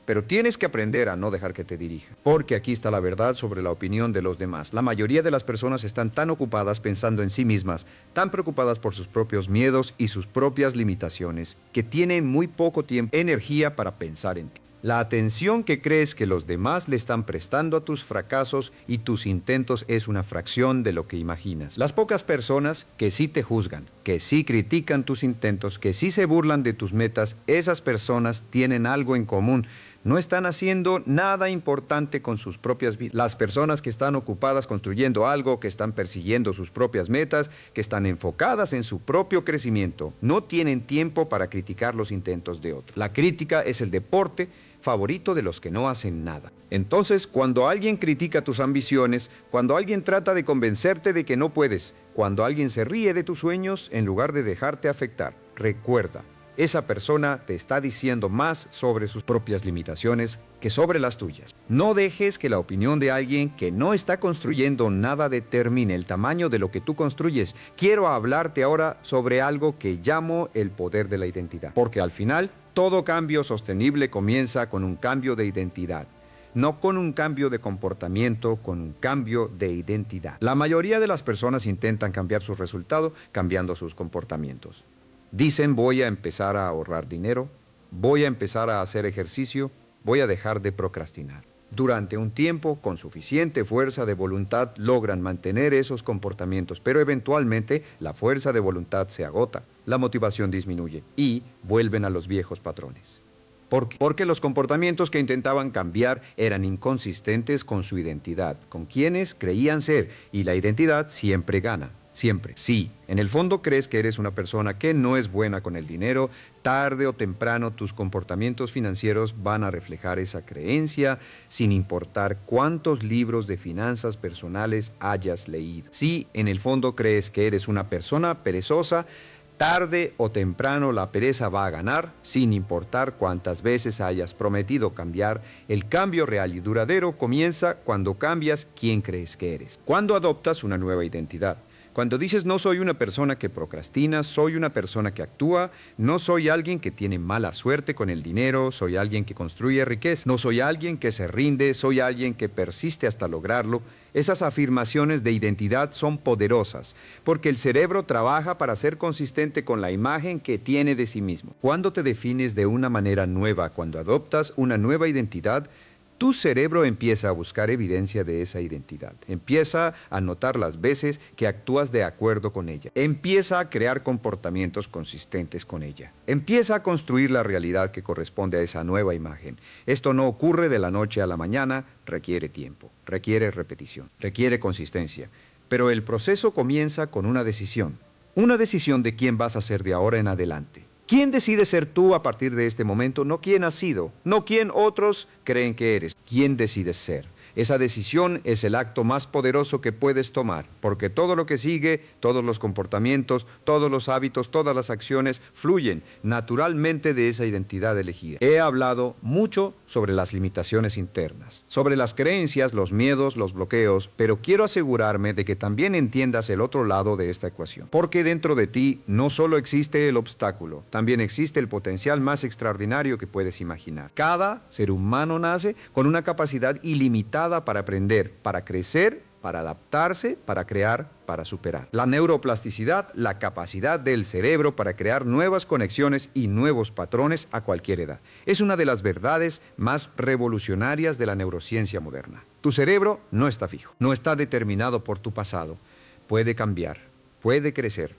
pero tienes que aprender a no dejar que te dirija. Porque aquí está la verdad sobre la opinión de los demás. La mayoría de las personas están tan ocupadas pensando en sí mismas, tan preocupadas por sus propios miedos y sus propias limitaciones, que tienen muy poco tiempo, energía para pensar en ti. La atención que crees que los demás le están prestando a tus fracasos y tus intentos es una fracción de lo que imaginas. Las pocas personas que sí te juzgan, que sí critican tus intentos, que sí se burlan de tus metas, esas personas tienen algo en común. no están haciendo nada importante con sus propias vidas. Las personas que están ocupadas construyendo algo, que están persiguiendo sus propias metas, que están enfocadas en su propio crecimiento, no tienen tiempo para criticar los intentos de otros. La crítica es el deporte favorito de los que no hacen nada. Entonces, cuando alguien critica tus ambiciones, cuando alguien trata de convencerte de que no puedes, cuando alguien se ríe de tus sueños en lugar de dejarte afectar, recuerda, esa persona te está diciendo más sobre sus propias limitaciones que sobre las tuyas. No dejes que la opinión de alguien que no está construyendo nada determine el tamaño de lo que tú construyes. Quiero hablarte ahora sobre algo que llamo el poder de la identidad, porque al final todo cambio sostenible comienza con un cambio de identidad. No con un cambio de comportamiento, con un cambio de identidad. La mayoría de las personas intentan cambiar su resultado cambiando sus comportamientos. Dicen, voy a empezar a ahorrar dinero, voy a empezar a hacer ejercicio, voy a dejar de procrastinar. Durante un tiempo, con suficiente fuerza de voluntad, logran mantener esos comportamientos, pero eventualmente la fuerza de voluntad se agota, la motivación disminuye y vuelven a los viejos patrones. ¿Por qué? Porque los comportamientos que intentaban cambiar eran inconsistentes con su identidad, con quienes creían ser, y la identidad siempre gana. Siempre. Si en el fondo crees que eres una persona que no es buena con el dinero, tarde o temprano tus comportamientos financieros van a reflejar esa creencia, sin importar cuántos libros de finanzas personales hayas leído. Si en el fondo crees que eres una persona perezosa, tarde o temprano la pereza va a ganar, sin importar cuántas veces hayas prometido cambiar. El cambio real y duradero comienza cuando cambias quién crees que eres. Cuando adoptas una nueva identidad. Cuando dices no soy una persona que procrastina, soy una persona que actúa, no soy alguien que tiene mala suerte con el dinero, soy alguien que construye riqueza, no soy alguien que se rinde, soy alguien que persiste hasta lograrlo. Esas afirmaciones de identidad son poderosas, porque el cerebro trabaja para ser consistente con la imagen que tiene de sí mismo. Cuando te defines de una manera nueva, cuando adoptas una nueva identidad, tu cerebro empieza a buscar evidencia de esa identidad, empieza a notar las veces que actúas de acuerdo con ella, empieza a crear comportamientos consistentes con ella, empieza a construir la realidad que corresponde a esa nueva imagen. Esto no ocurre de la noche a la mañana, requiere tiempo, requiere repetición, requiere consistencia, pero el proceso comienza con una decisión de quién vas a ser de ahora en adelante. ¿Quién decide ser tú a partir de este momento? No quién has sido, no quién otros creen que eres. ¿Quién decides ser? Esa decisión es el acto más poderoso que puedes tomar, porque todo lo que sigue, todos los comportamientos, todos los hábitos, todas las acciones fluyen naturalmente de esa identidad elegida. He hablado mucho sobre las limitaciones internas, sobre las creencias, los miedos, los bloqueos, pero quiero asegurarme de que también entiendas el otro lado de esta ecuación, porque dentro de ti no solo existe el obstáculo, también existe el potencial más extraordinario que puedes imaginar. Cada ser humano nace con una capacidad ilimitada para aprender, para crecer, para adaptarse, para crear, para superar. La neuroplasticidad, la capacidad del cerebro para crear nuevas conexiones y nuevos patrones a cualquier edad, es una de las verdades más revolucionarias de la neurociencia moderna. Tu cerebro no está fijo, no está determinado por tu pasado. Puede cambiar, puede crecer,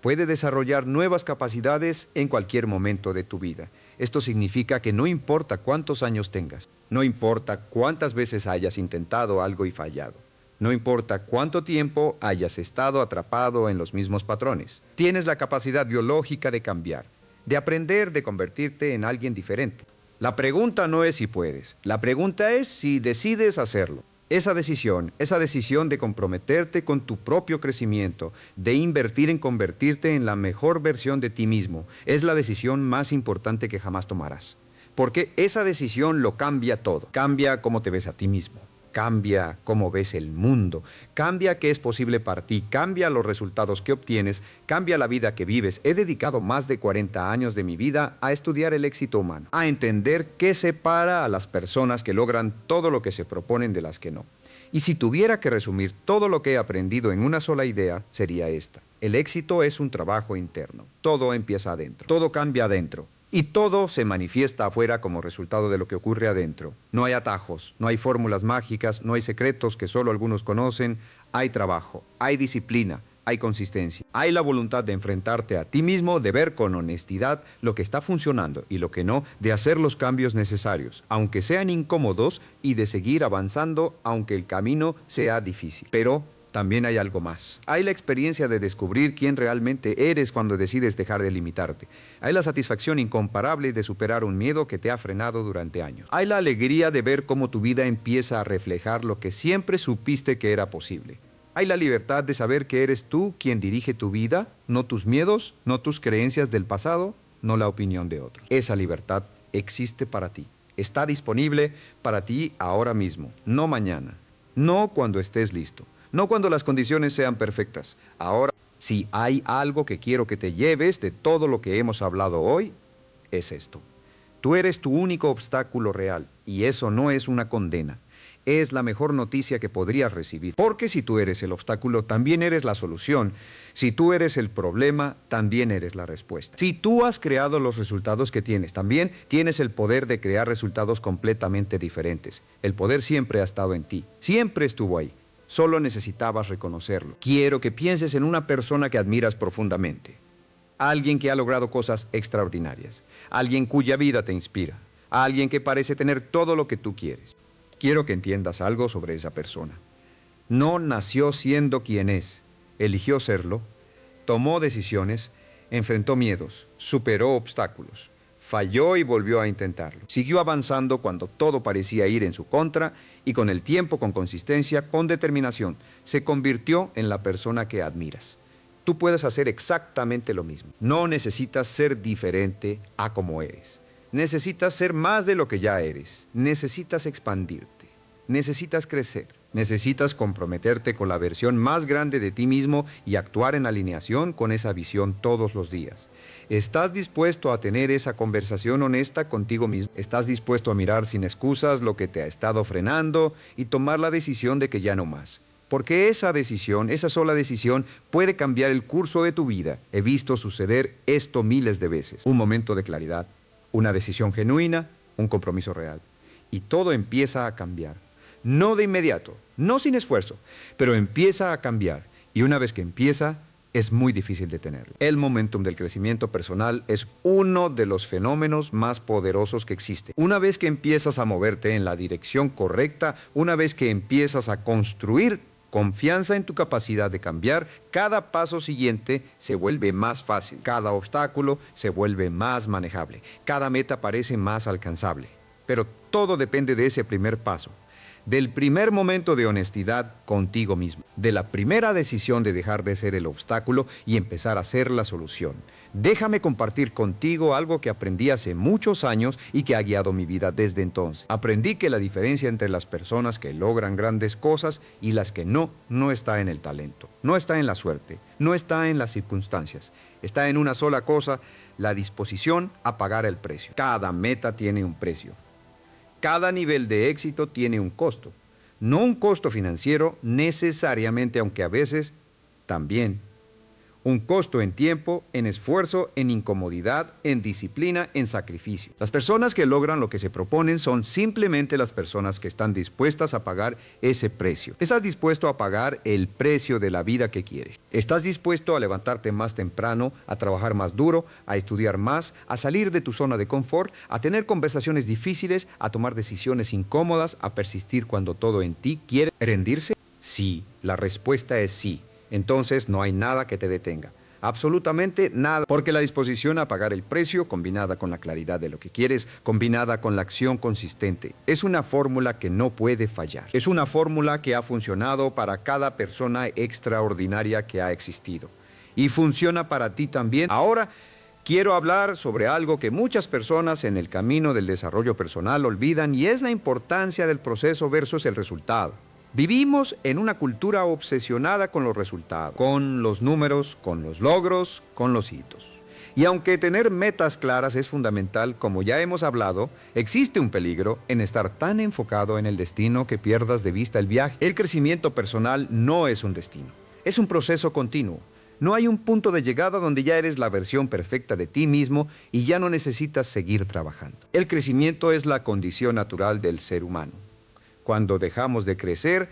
puede desarrollar nuevas capacidades en cualquier momento de tu vida. Esto significa que no importa cuántos años tengas, no importa cuántas veces hayas intentado algo y fallado, no importa cuánto tiempo hayas estado atrapado en los mismos patrones, tienes la capacidad biológica de cambiar, de aprender, de convertirte en alguien diferente. La pregunta no es si puedes, la pregunta es si decides hacerlo. Esa decisión de comprometerte con tu propio crecimiento, de invertir en convertirte en la mejor versión de ti mismo, es la decisión más importante que jamás tomarás. Porque esa decisión lo cambia todo. Cambia cómo te ves a ti mismo, cambia cómo ves el mundo, cambia qué es posible para ti, cambia los resultados que obtienes, cambia la vida que vives. He dedicado más de 40 años de mi vida a estudiar el éxito humano, a entender qué separa a las personas que logran todo lo que se proponen de las que no. Y si tuviera que resumir todo lo que he aprendido en una sola idea, sería esta. El éxito es un trabajo interno. Todo empieza adentro, todo cambia adentro. Y todo se manifiesta afuera como resultado de lo que ocurre adentro. No hay atajos, no hay fórmulas mágicas, no hay secretos que solo algunos conocen. Hay trabajo, hay disciplina, hay consistencia, hay la voluntad de enfrentarte a ti mismo, de ver con honestidad lo que está funcionando y lo que no, de hacer los cambios necesarios, aunque sean incómodos, y de seguir avanzando aunque el camino sea difícil. Pero también hay algo más. Hay la experiencia de descubrir quién realmente eres cuando decides dejar de limitarte. Hay la satisfacción incomparable de superar un miedo que te ha frenado durante años. Hay la alegría de ver cómo tu vida empieza a reflejar lo que siempre supiste que era posible. Hay la libertad de saber que eres tú quien dirige tu vida, no tus miedos, no tus creencias del pasado, no la opinión de otros. Esa libertad existe para ti. Está disponible para ti ahora mismo, no mañana, no cuando estés listo, no cuando las condiciones sean perfectas. Ahora, si hay algo que quiero que te lleves de todo lo que hemos hablado hoy, es esto. Tú eres tu único obstáculo real, y eso no es una condena. Es la mejor noticia que podrías recibir. Porque si tú eres el obstáculo, también eres la solución. Si tú eres el problema, también eres la respuesta. Si tú has creado los resultados que tienes, también tienes el poder de crear resultados completamente diferentes. El poder siempre ha estado en ti, siempre estuvo ahí. Solo necesitabas reconocerlo. Quiero que pienses en una persona que admiras profundamente. Alguien que ha logrado cosas extraordinarias. Alguien cuya vida te inspira. Alguien que parece tener todo lo que tú quieres. Quiero que entiendas algo sobre esa persona. No nació siendo quien es, eligió serlo, tomó decisiones, enfrentó miedos, superó obstáculos, falló y volvió a intentarlo. Siguió avanzando cuando todo parecía ir en su contra y con el tiempo, con consistencia, con determinación, se convirtió en la persona que admiras. Tú puedes hacer exactamente lo mismo. No necesitas ser diferente a como eres. Necesitas ser más de lo que ya eres. Necesitas expandirte. Necesitas crecer. Necesitas comprometerte con la versión más grande de ti mismo y actuar en alineación con esa visión todos los días. ¿Estás dispuesto a tener esa conversación honesta contigo mismo? ¿Estás dispuesto a mirar sin excusas lo que te ha estado frenando y tomar la decisión de que ya no más? Porque esa decisión, esa sola decisión, puede cambiar el curso de tu vida. He visto suceder esto miles de veces. Un momento de claridad. Una decisión genuina, un compromiso real. Y todo empieza a cambiar. No de inmediato, no sin esfuerzo, pero empieza a cambiar. Y una vez que empieza, es muy difícil detenerlo. El momentum del crecimiento personal es uno de los fenómenos más poderosos que existe. Una vez que empiezas a moverte en la dirección correcta, una vez que empiezas a construir confianza en tu capacidad de cambiar, cada paso siguiente se vuelve más fácil, cada obstáculo se vuelve más manejable, cada meta parece más alcanzable. Pero todo depende de ese primer paso, del primer momento de honestidad contigo mismo, de la primera decisión de dejar de ser el obstáculo y empezar a ser la solución. Déjame compartir contigo algo que aprendí hace muchos años y que ha guiado mi vida desde entonces. Aprendí que la diferencia entre las personas que logran grandes cosas y las que no está en el talento, no está en la suerte, no está en las circunstancias. Está en una sola cosa, la disposición a pagar el precio. Cada meta tiene un precio. Cada nivel de éxito tiene un costo. No un costo financiero necesariamente, aunque a veces también. Un costo en tiempo, en esfuerzo, en incomodidad, en disciplina, en sacrificio. Las personas que logran lo que se proponen son simplemente las personas que están dispuestas a pagar ese precio. Estás dispuesto a pagar el precio de la vida que quieres. Estás dispuesto a levantarte más temprano, a trabajar más duro, a estudiar más, a salir de tu zona de confort, a tener conversaciones difíciles, a tomar decisiones incómodas, a persistir cuando todo en ti quiere rendirse. Sí, la respuesta es sí. Entonces no hay nada que te detenga, absolutamente nada, porque la disposición a pagar el precio, combinada con la claridad de lo que quieres, combinada con la acción consistente, es una fórmula que no puede fallar. Es una fórmula que ha funcionado para cada persona extraordinaria que ha existido. Y funciona para ti también. Ahora, quiero hablar sobre algo que muchas personas en el camino del desarrollo personal olvidan y es la importancia del proceso versus el resultado. Vivimos en una cultura obsesionada con los resultados, con los números, con los logros, con los hitos. Y aunque tener metas claras es fundamental, como ya hemos hablado, existe un peligro en estar tan enfocado en el destino que pierdas de vista el viaje. El crecimiento personal no es un destino, es un proceso continuo. No hay un punto de llegada donde ya eres la versión perfecta de ti mismo y ya no necesitas seguir trabajando. El crecimiento es la condición natural del ser humano. Cuando dejamos de crecer,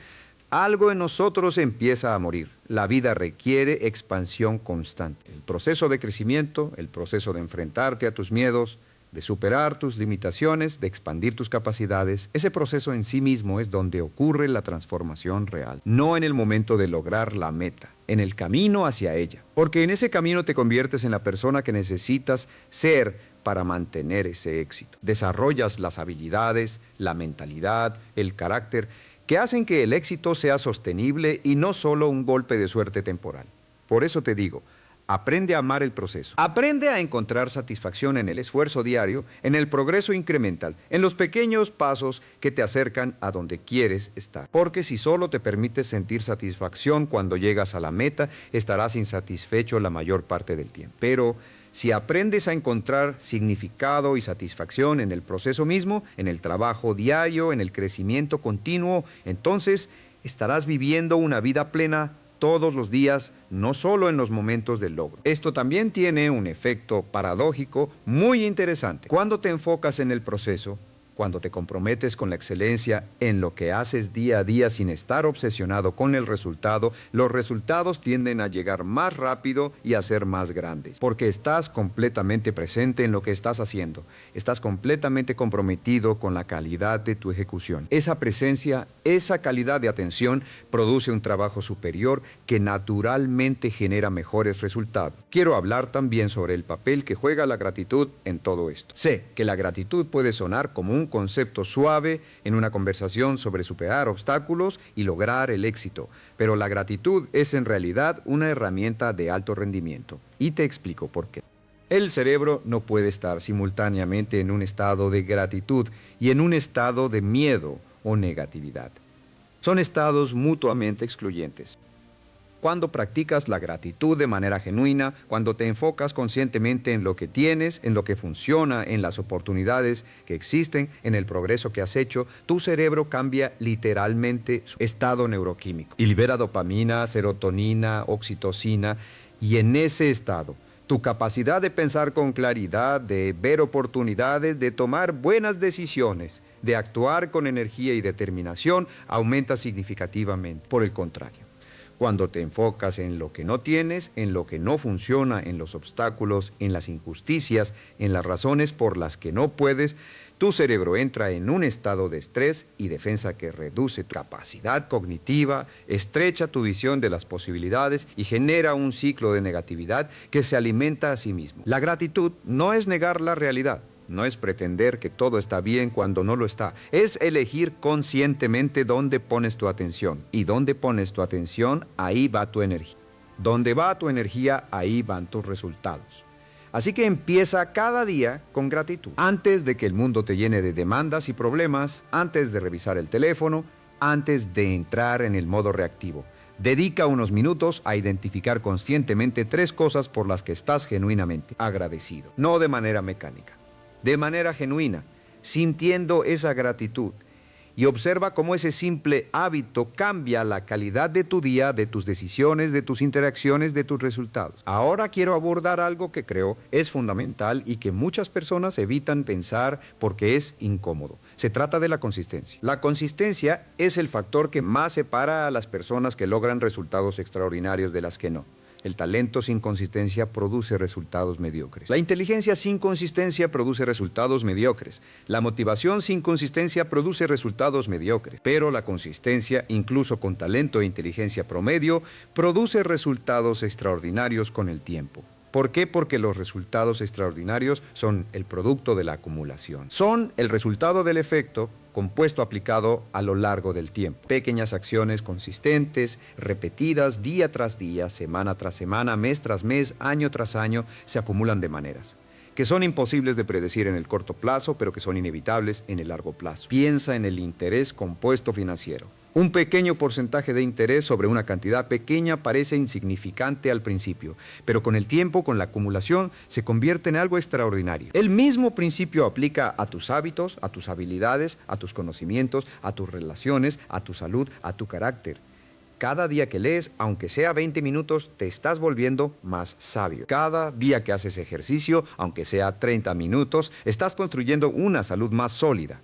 algo en nosotros empieza a morir. La vida requiere expansión constante. El proceso de crecimiento, el proceso de enfrentarte a tus miedos, de superar tus limitaciones, de expandir tus capacidades, ese proceso en sí mismo es donde ocurre la transformación real, no en el momento de lograr la meta, en el camino hacia ella, porque en ese camino te conviertes en la persona que necesitas ser para mantener ese éxito. Desarrollas las habilidades, la mentalidad, el carácter, que hacen que el éxito sea sostenible y no solo un golpe de suerte temporal. Por eso te digo, aprende a amar el proceso. Aprende a encontrar satisfacción en el esfuerzo diario, en el progreso incremental, en los pequeños pasos que te acercan a donde quieres estar. Porque si solo te permites sentir satisfacción cuando llegas a la meta, estarás insatisfecho la mayor parte del tiempo. Pero si aprendes a encontrar significado y satisfacción en el proceso mismo, en el trabajo diario, en el crecimiento continuo, entonces estarás viviendo una vida plena todos los días, no solo en los momentos del logro. Esto también tiene un efecto paradójico muy interesante. Cuando te enfocas en el proceso, cuando te comprometes con la excelencia en lo que haces día a día sin estar obsesionado con el resultado, los resultados tienden a llegar más rápido y a ser más grandes, porque estás completamente presente en lo que estás haciendo, estás completamente comprometido con la calidad de tu ejecución. Esa presencia, esa calidad de atención produce un trabajo superior que naturalmente genera mejores resultados. Quiero hablar también sobre el papel que juega la gratitud en todo esto. Sé que la gratitud puede sonar como un concepto suave en una conversación sobre superar obstáculos y lograr el éxito, pero la gratitud es en realidad una herramienta de alto rendimiento. Y te explico por qué. El cerebro no puede estar simultáneamente en un estado de gratitud y en un estado de miedo o negatividad. Son estados mutuamente excluyentes. Cuando practicas la gratitud de manera genuina, cuando te enfocas conscientemente en lo que tienes, en lo que funciona, en las oportunidades que existen, en el progreso que has hecho, tu cerebro cambia literalmente su estado neuroquímico y libera dopamina, serotonina, oxitocina, y en ese estado, tu capacidad de pensar con claridad, de ver oportunidades, de tomar buenas decisiones, de actuar con energía y determinación, aumenta significativamente. Por el contrario, cuando te enfocas en lo que no tienes, en lo que no funciona, en los obstáculos, en las injusticias, en las razones por las que no puedes, tu cerebro entra en un estado de estrés y defensa que reduce tu capacidad cognitiva, estrecha tu visión de las posibilidades y genera un ciclo de negatividad que se alimenta a sí mismo. La gratitud no es negar la realidad. No es pretender que todo está bien cuando no lo está. Es elegir conscientemente dónde pones tu atención. Y dónde pones tu atención, ahí va tu energía. Donde va tu energía, ahí van tus resultados. Así que empieza cada día con gratitud. Antes de que el mundo te llene de demandas y problemas, antes de revisar el teléfono, antes de entrar en el modo reactivo. Dedica unos minutos a identificar conscientemente 3 cosas por las que estás genuinamente agradecido. No de manera mecánica. De manera genuina, sintiendo esa gratitud, y observa cómo ese simple hábito cambia la calidad de tu día, de tus decisiones, de tus interacciones, de tus resultados. Ahora quiero abordar algo que creo es fundamental y que muchas personas evitan pensar porque es incómodo. Se trata de la consistencia. La consistencia es el factor que más separa a las personas que logran resultados extraordinarios de las que no. El talento sin consistencia produce resultados mediocres. La inteligencia sin consistencia produce resultados mediocres. La motivación sin consistencia produce resultados mediocres. Pero la consistencia, incluso con talento e inteligencia promedio, produce resultados extraordinarios con el tiempo. ¿Por qué? Porque los resultados extraordinarios son el producto de la acumulación. Son el resultado del efecto compuesto aplicado a lo largo del tiempo. Pequeñas acciones consistentes, repetidas día tras día, semana tras semana, mes tras mes, año tras año, se acumulan de maneras que son imposibles de predecir en el corto plazo, pero que son inevitables en el largo plazo. Piensa en el interés compuesto financiero. Un pequeño porcentaje de interés sobre una cantidad pequeña parece insignificante al principio, pero con el tiempo, con la acumulación, se convierte en algo extraordinario. El mismo principio aplica a tus hábitos, a tus habilidades, a tus conocimientos, a tus relaciones, a tu salud, a tu carácter. Cada día que lees, aunque sea 20 minutos, te estás volviendo más sabio. Cada día que haces ejercicio, aunque sea 30 minutos, estás construyendo una salud más sólida.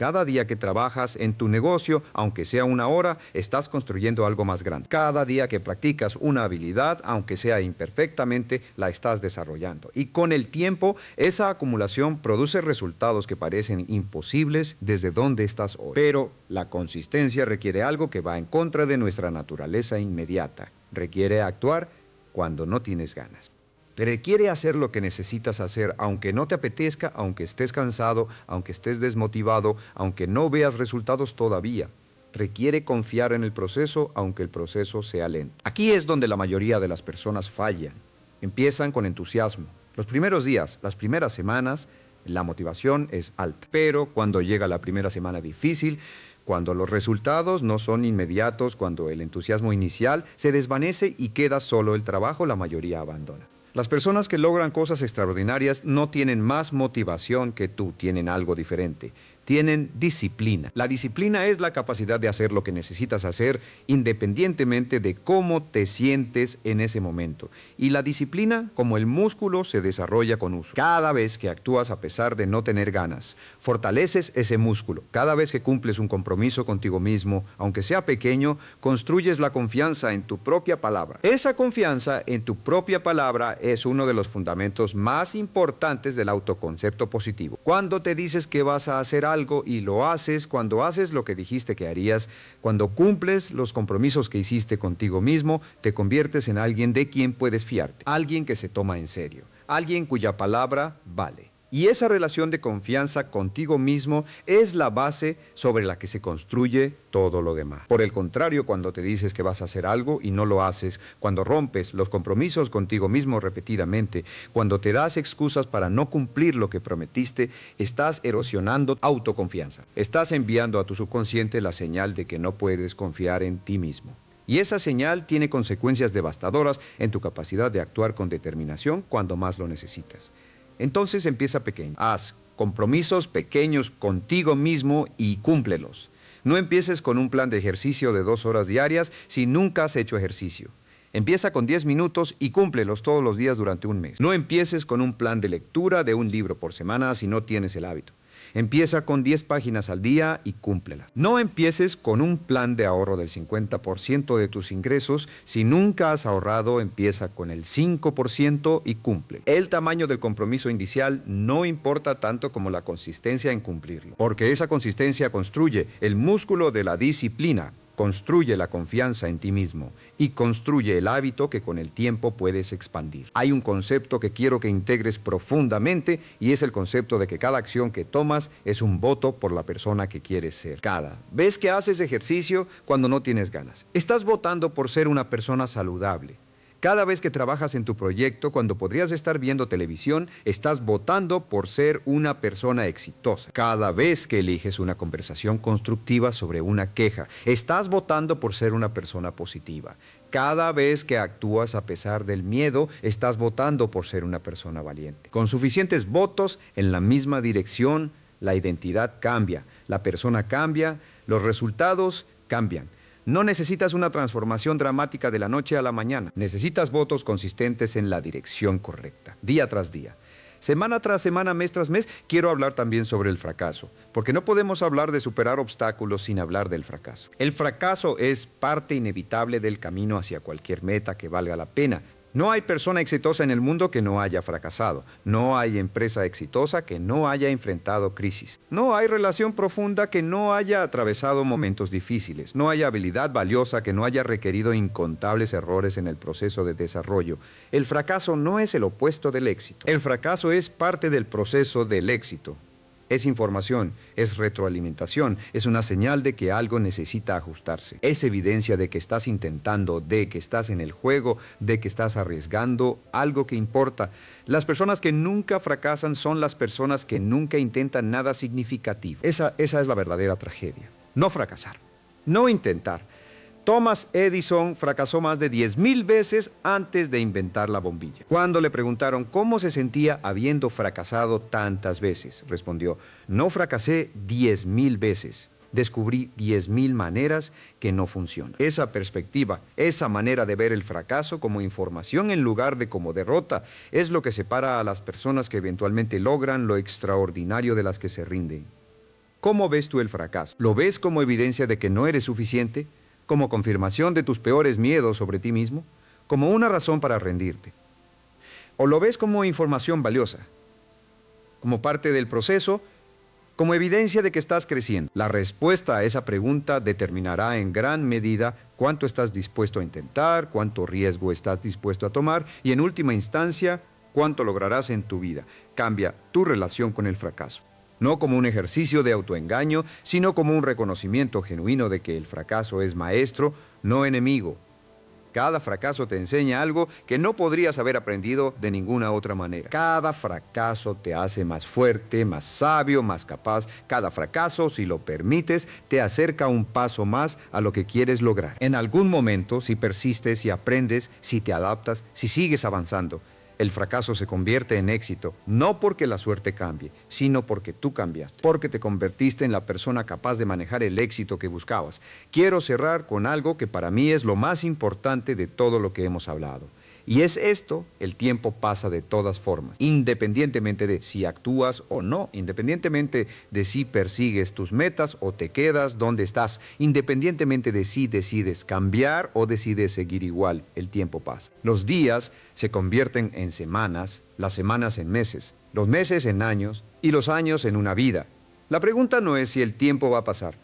Cada día que trabajas en tu negocio, aunque sea una hora, estás construyendo algo más grande. Cada día que practicas una habilidad, aunque sea imperfectamente, la estás desarrollando. Y con el tiempo, esa acumulación produce resultados que parecen imposibles desde donde estás hoy. Pero la consistencia requiere algo que va en contra de nuestra naturaleza inmediata. Requiere actuar cuando no tienes ganas. Requiere hacer lo que necesitas hacer, aunque no te apetezca, aunque estés cansado, aunque estés desmotivado, aunque no veas resultados todavía. Requiere confiar en el proceso, aunque el proceso sea lento. Aquí es donde la mayoría de las personas fallan. Empiezan con entusiasmo. Los primeros días, las primeras semanas, la motivación es alta. Pero cuando llega la primera semana difícil, cuando los resultados no son inmediatos, cuando el entusiasmo inicial se desvanece y queda solo el trabajo, la mayoría abandona. Las personas que logran cosas extraordinarias no tienen más motivación que tú, tienen algo diferente. Tienen disciplina. La disciplina es la capacidad de hacer lo que necesitas hacer independientemente de cómo te sientes en ese momento. Y la disciplina, como el músculo, se desarrolla con uso. Cada vez que actúas a pesar de no tener ganas, fortaleces ese músculo. Cada vez que cumples un compromiso contigo mismo, aunque sea pequeño, construyes la confianza en tu propia palabra. Esa confianza en tu propia palabra es uno de los fundamentos más importantes del autoconcepto positivo. Cuando te dices que vas a hacer algo y lo haces, cuando haces lo que dijiste que harías, cuando cumples los compromisos que hiciste contigo mismo, te conviertes en alguien de quien puedes fiarte, alguien que se toma en serio, alguien cuya palabra vale. Y esa relación de confianza contigo mismo es la base sobre la que se construye todo lo demás. Por el contrario, cuando te dices que vas a hacer algo y no lo haces, cuando rompes los compromisos contigo mismo repetidamente, cuando te das excusas para no cumplir lo que prometiste, estás erosionando autoconfianza. Estás enviando a tu subconsciente la señal de que no puedes confiar en ti mismo. Y esa señal tiene consecuencias devastadoras en tu capacidad de actuar con determinación cuando más lo necesitas. Entonces empieza pequeño. Haz compromisos pequeños contigo mismo y cúmplelos. No empieces con un plan de ejercicio de 2 horas diarias si nunca has hecho ejercicio. Empieza con 10 minutos y cúmplelos todos los días durante un mes. No empieces con un plan de lectura de un libro por semana si no tienes el hábito. Empieza con 10 páginas al día y cúmplelas. No empieces con un plan de ahorro del 50% de tus ingresos. Si nunca has ahorrado, empieza con el 5% y cumple. El tamaño del compromiso inicial no importa tanto como la consistencia en cumplirlo, porque esa consistencia construye el músculo de la disciplina, construye la confianza en ti mismo y construye el hábito que con el tiempo puedes expandir. Hay un concepto que quiero que integres profundamente y es el concepto de que cada acción que tomas es un voto por la persona que quieres ser. Cada vez que haces ejercicio cuando no tienes ganas, estás votando por ser una persona saludable. Cada vez que trabajas en tu proyecto, cuando podrías estar viendo televisión, estás votando por ser una persona exitosa. Cada vez que eliges una conversación constructiva sobre una queja, estás votando por ser una persona positiva. Cada vez que actúas a pesar del miedo, estás votando por ser una persona valiente. Con suficientes votos en la misma dirección, la identidad cambia, la persona cambia, los resultados cambian. No necesitas una transformación dramática de la noche a la mañana. Necesitas votos consistentes en la dirección correcta, día tras día. Semana tras semana, mes tras mes, quiero hablar también sobre el fracaso, porque no podemos hablar de superar obstáculos sin hablar del fracaso. El fracaso es parte inevitable del camino hacia cualquier meta que valga la pena. No hay persona exitosa en el mundo que no haya fracasado. No hay empresa exitosa que no haya enfrentado crisis. No hay relación profunda que no haya atravesado momentos difíciles. No hay habilidad valiosa que no haya requerido incontables errores en el proceso de desarrollo. El fracaso no es el opuesto del éxito. El fracaso es parte del proceso del éxito. Es información, es retroalimentación, es una señal de que algo necesita ajustarse. Es evidencia de que estás intentando, de que estás en el juego, de que estás arriesgando algo que importa. Las personas que nunca fracasan son las personas que nunca intentan nada significativo. Esa es la verdadera tragedia. No fracasar, no intentar. Thomas Edison fracasó más de 10,000 veces antes de inventar la bombilla. Cuando le preguntaron cómo se sentía habiendo fracasado tantas veces, respondió: no fracasé 10,000 veces. Descubrí 10,000 maneras que no funcionan. Esa perspectiva, esa manera de ver el fracaso como información en lugar de como derrota, es lo que separa a las personas que eventualmente logran lo extraordinario de las que se rinden. ¿Cómo ves tú el fracaso? ¿Lo ves como evidencia de que no eres suficiente? ¿Como confirmación de tus peores miedos sobre ti mismo? ¿Como una razón para rendirte? ¿O lo ves como información valiosa? ¿Como parte del proceso? ¿Como evidencia de que estás creciendo? La respuesta a esa pregunta determinará en gran medida cuánto estás dispuesto a intentar, cuánto riesgo estás dispuesto a tomar y, en última instancia, cuánto lograrás en tu vida. Cambia tu relación con el fracaso. No como un ejercicio de autoengaño, sino como un reconocimiento genuino de que el fracaso es maestro, no enemigo. Cada fracaso te enseña algo que no podrías haber aprendido de ninguna otra manera. Cada fracaso te hace más fuerte, más sabio, más capaz. Cada fracaso, si lo permites, te acerca un paso más a lo que quieres lograr. En algún momento, si persistes, si aprendes, si te adaptas, si sigues avanzando, el fracaso se convierte en éxito, no porque la suerte cambie, sino porque tú cambiaste, porque te convertiste en la persona capaz de manejar el éxito que buscabas. Quiero cerrar con algo que para mí es lo más importante de todo lo que hemos hablado. Y es esto: el tiempo pasa de todas formas, independientemente de si actúas o no, independientemente de si persigues tus metas o te quedas donde estás, independientemente de si decides cambiar o decides seguir igual, el tiempo pasa. Los días se convierten en semanas, las semanas en meses, los meses en años y los años en una vida. La pregunta no es si el tiempo va a pasar.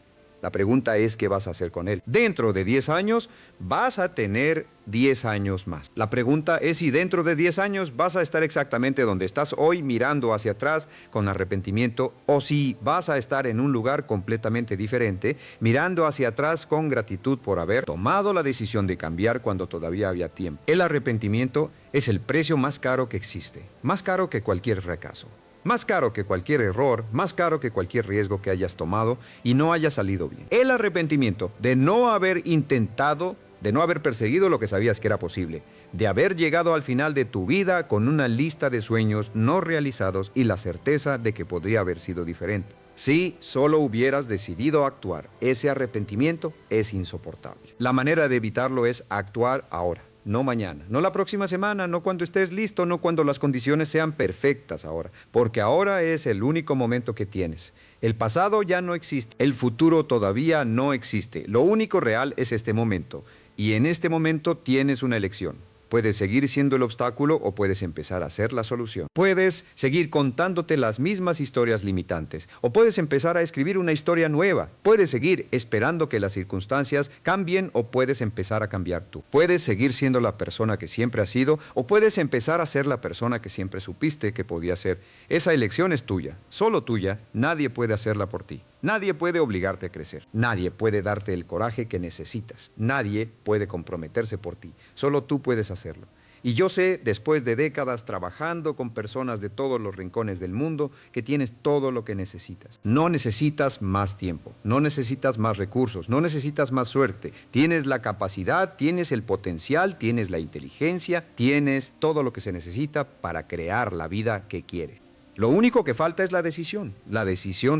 La pregunta es qué vas a hacer con él. Dentro de 10 años vas a tener 10 años más. La pregunta es si dentro de 10 años vas a estar exactamente donde estás hoy, mirando hacia atrás con arrepentimiento, o si vas a estar en un lugar completamente diferente, mirando hacia atrás con gratitud por haber tomado la decisión de cambiar cuando todavía había tiempo. El arrepentimiento es el precio más caro que existe, más caro que cualquier fracaso. Más caro que cualquier error, más caro que cualquier riesgo que hayas tomado y no haya salido bien. El arrepentimiento de no haber intentado, de no haber perseguido lo que sabías que era posible, de haber llegado al final de tu vida con una lista de sueños no realizados y la certeza de que podría haber sido diferente. Si solo hubieras decidido actuar, ese arrepentimiento es insoportable. La manera de evitarlo es actuar ahora. No mañana, no la próxima semana, no cuando estés listo, no cuando las condiciones sean perfectas ahora, porque ahora es el único momento que tienes. El pasado ya no existe, el futuro todavía no existe. Lo único real es este momento, y en este momento tienes una elección. Puedes seguir siendo el obstáculo o puedes empezar a ser la solución. Puedes seguir contándote las mismas historias limitantes o puedes empezar a escribir una historia nueva. Puedes seguir esperando que las circunstancias cambien o puedes empezar a cambiar tú. Puedes seguir siendo la persona que siempre has sido o puedes empezar a ser la persona que siempre supiste que podías ser. Esa elección es tuya, solo tuya. Nadie puede hacerla por ti. Nadie puede obligarte a crecer. Nadie puede darte el coraje que necesitas. Nadie puede comprometerse por ti. Solo tú puedes hacerlo. Y yo sé, después de décadas trabajando con personas de todos los rincones del mundo, que tienes todo lo que necesitas. No necesitas más tiempo, no necesitas más recursos, no necesitas más suerte. Tienes la capacidad, tienes el potencial, tienes la inteligencia, tienes todo lo que se necesita para crear la vida que quieres. Lo único que falta es la decisión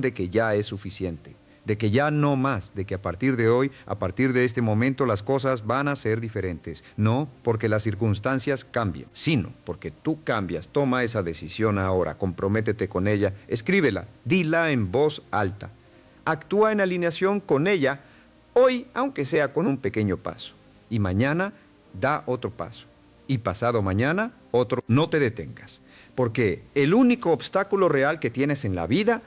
de que ya es suficiente, de que ya no más, de que a partir de hoy, a partir de este momento, las cosas van a ser diferentes. No porque las circunstancias cambien, sino porque tú cambias. Toma esa decisión ahora, comprométete con ella, escríbela, dila en voz alta. Actúa en alineación con ella hoy, aunque sea con un pequeño paso. Y mañana da otro paso. Y pasado mañana otro. No te detengas. Porque el único obstáculo real que tienes en la vida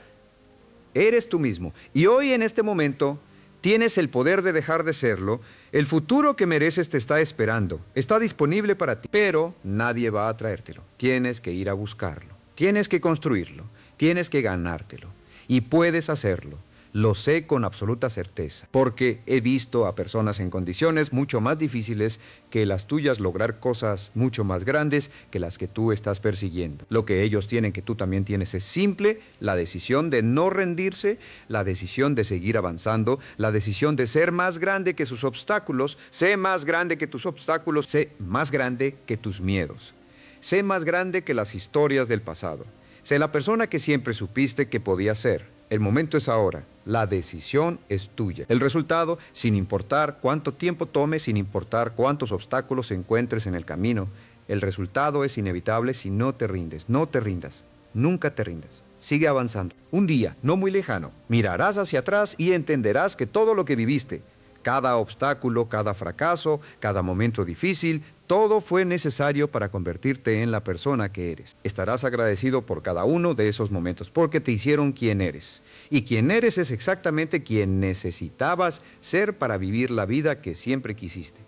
eres tú mismo. Y hoy, en este momento, tienes el poder de dejar de serlo. El futuro que mereces te está esperando. Está disponible para ti. Pero nadie va a traértelo. Tienes que ir a buscarlo. Tienes que construirlo. Tienes que ganártelo. Y puedes hacerlo. Lo sé con absoluta certeza, porque he visto a personas en condiciones mucho más difíciles que las tuyas lograr cosas mucho más grandes que las que tú estás persiguiendo. Lo que ellos tienen que tú también tienes es simple: la decisión de no rendirse, la decisión de seguir avanzando, la decisión de ser más grande que sus obstáculos. Sé más grande que tus obstáculos, sé más grande que tus miedos. Sé más grande que las historias del pasado. Sé la persona que siempre supiste que podías ser. El momento es ahora. La decisión es tuya. El resultado, sin importar cuánto tiempo tome, sin importar cuántos obstáculos encuentres en el camino, el resultado es inevitable si no te rindes. No te rindas. Nunca te rindas. Sigue avanzando. Un día, no muy lejano, mirarás hacia atrás y entenderás que todo lo que viviste, cada obstáculo, cada fracaso, cada momento difícil, todo fue necesario para convertirte en la persona que eres. Estarás agradecido por cada uno de esos momentos, porque te hicieron quien eres. Y quien eres es exactamente quien necesitabas ser para vivir la vida que siempre quisiste.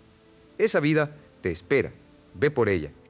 Esa vida te espera. Ve por ella.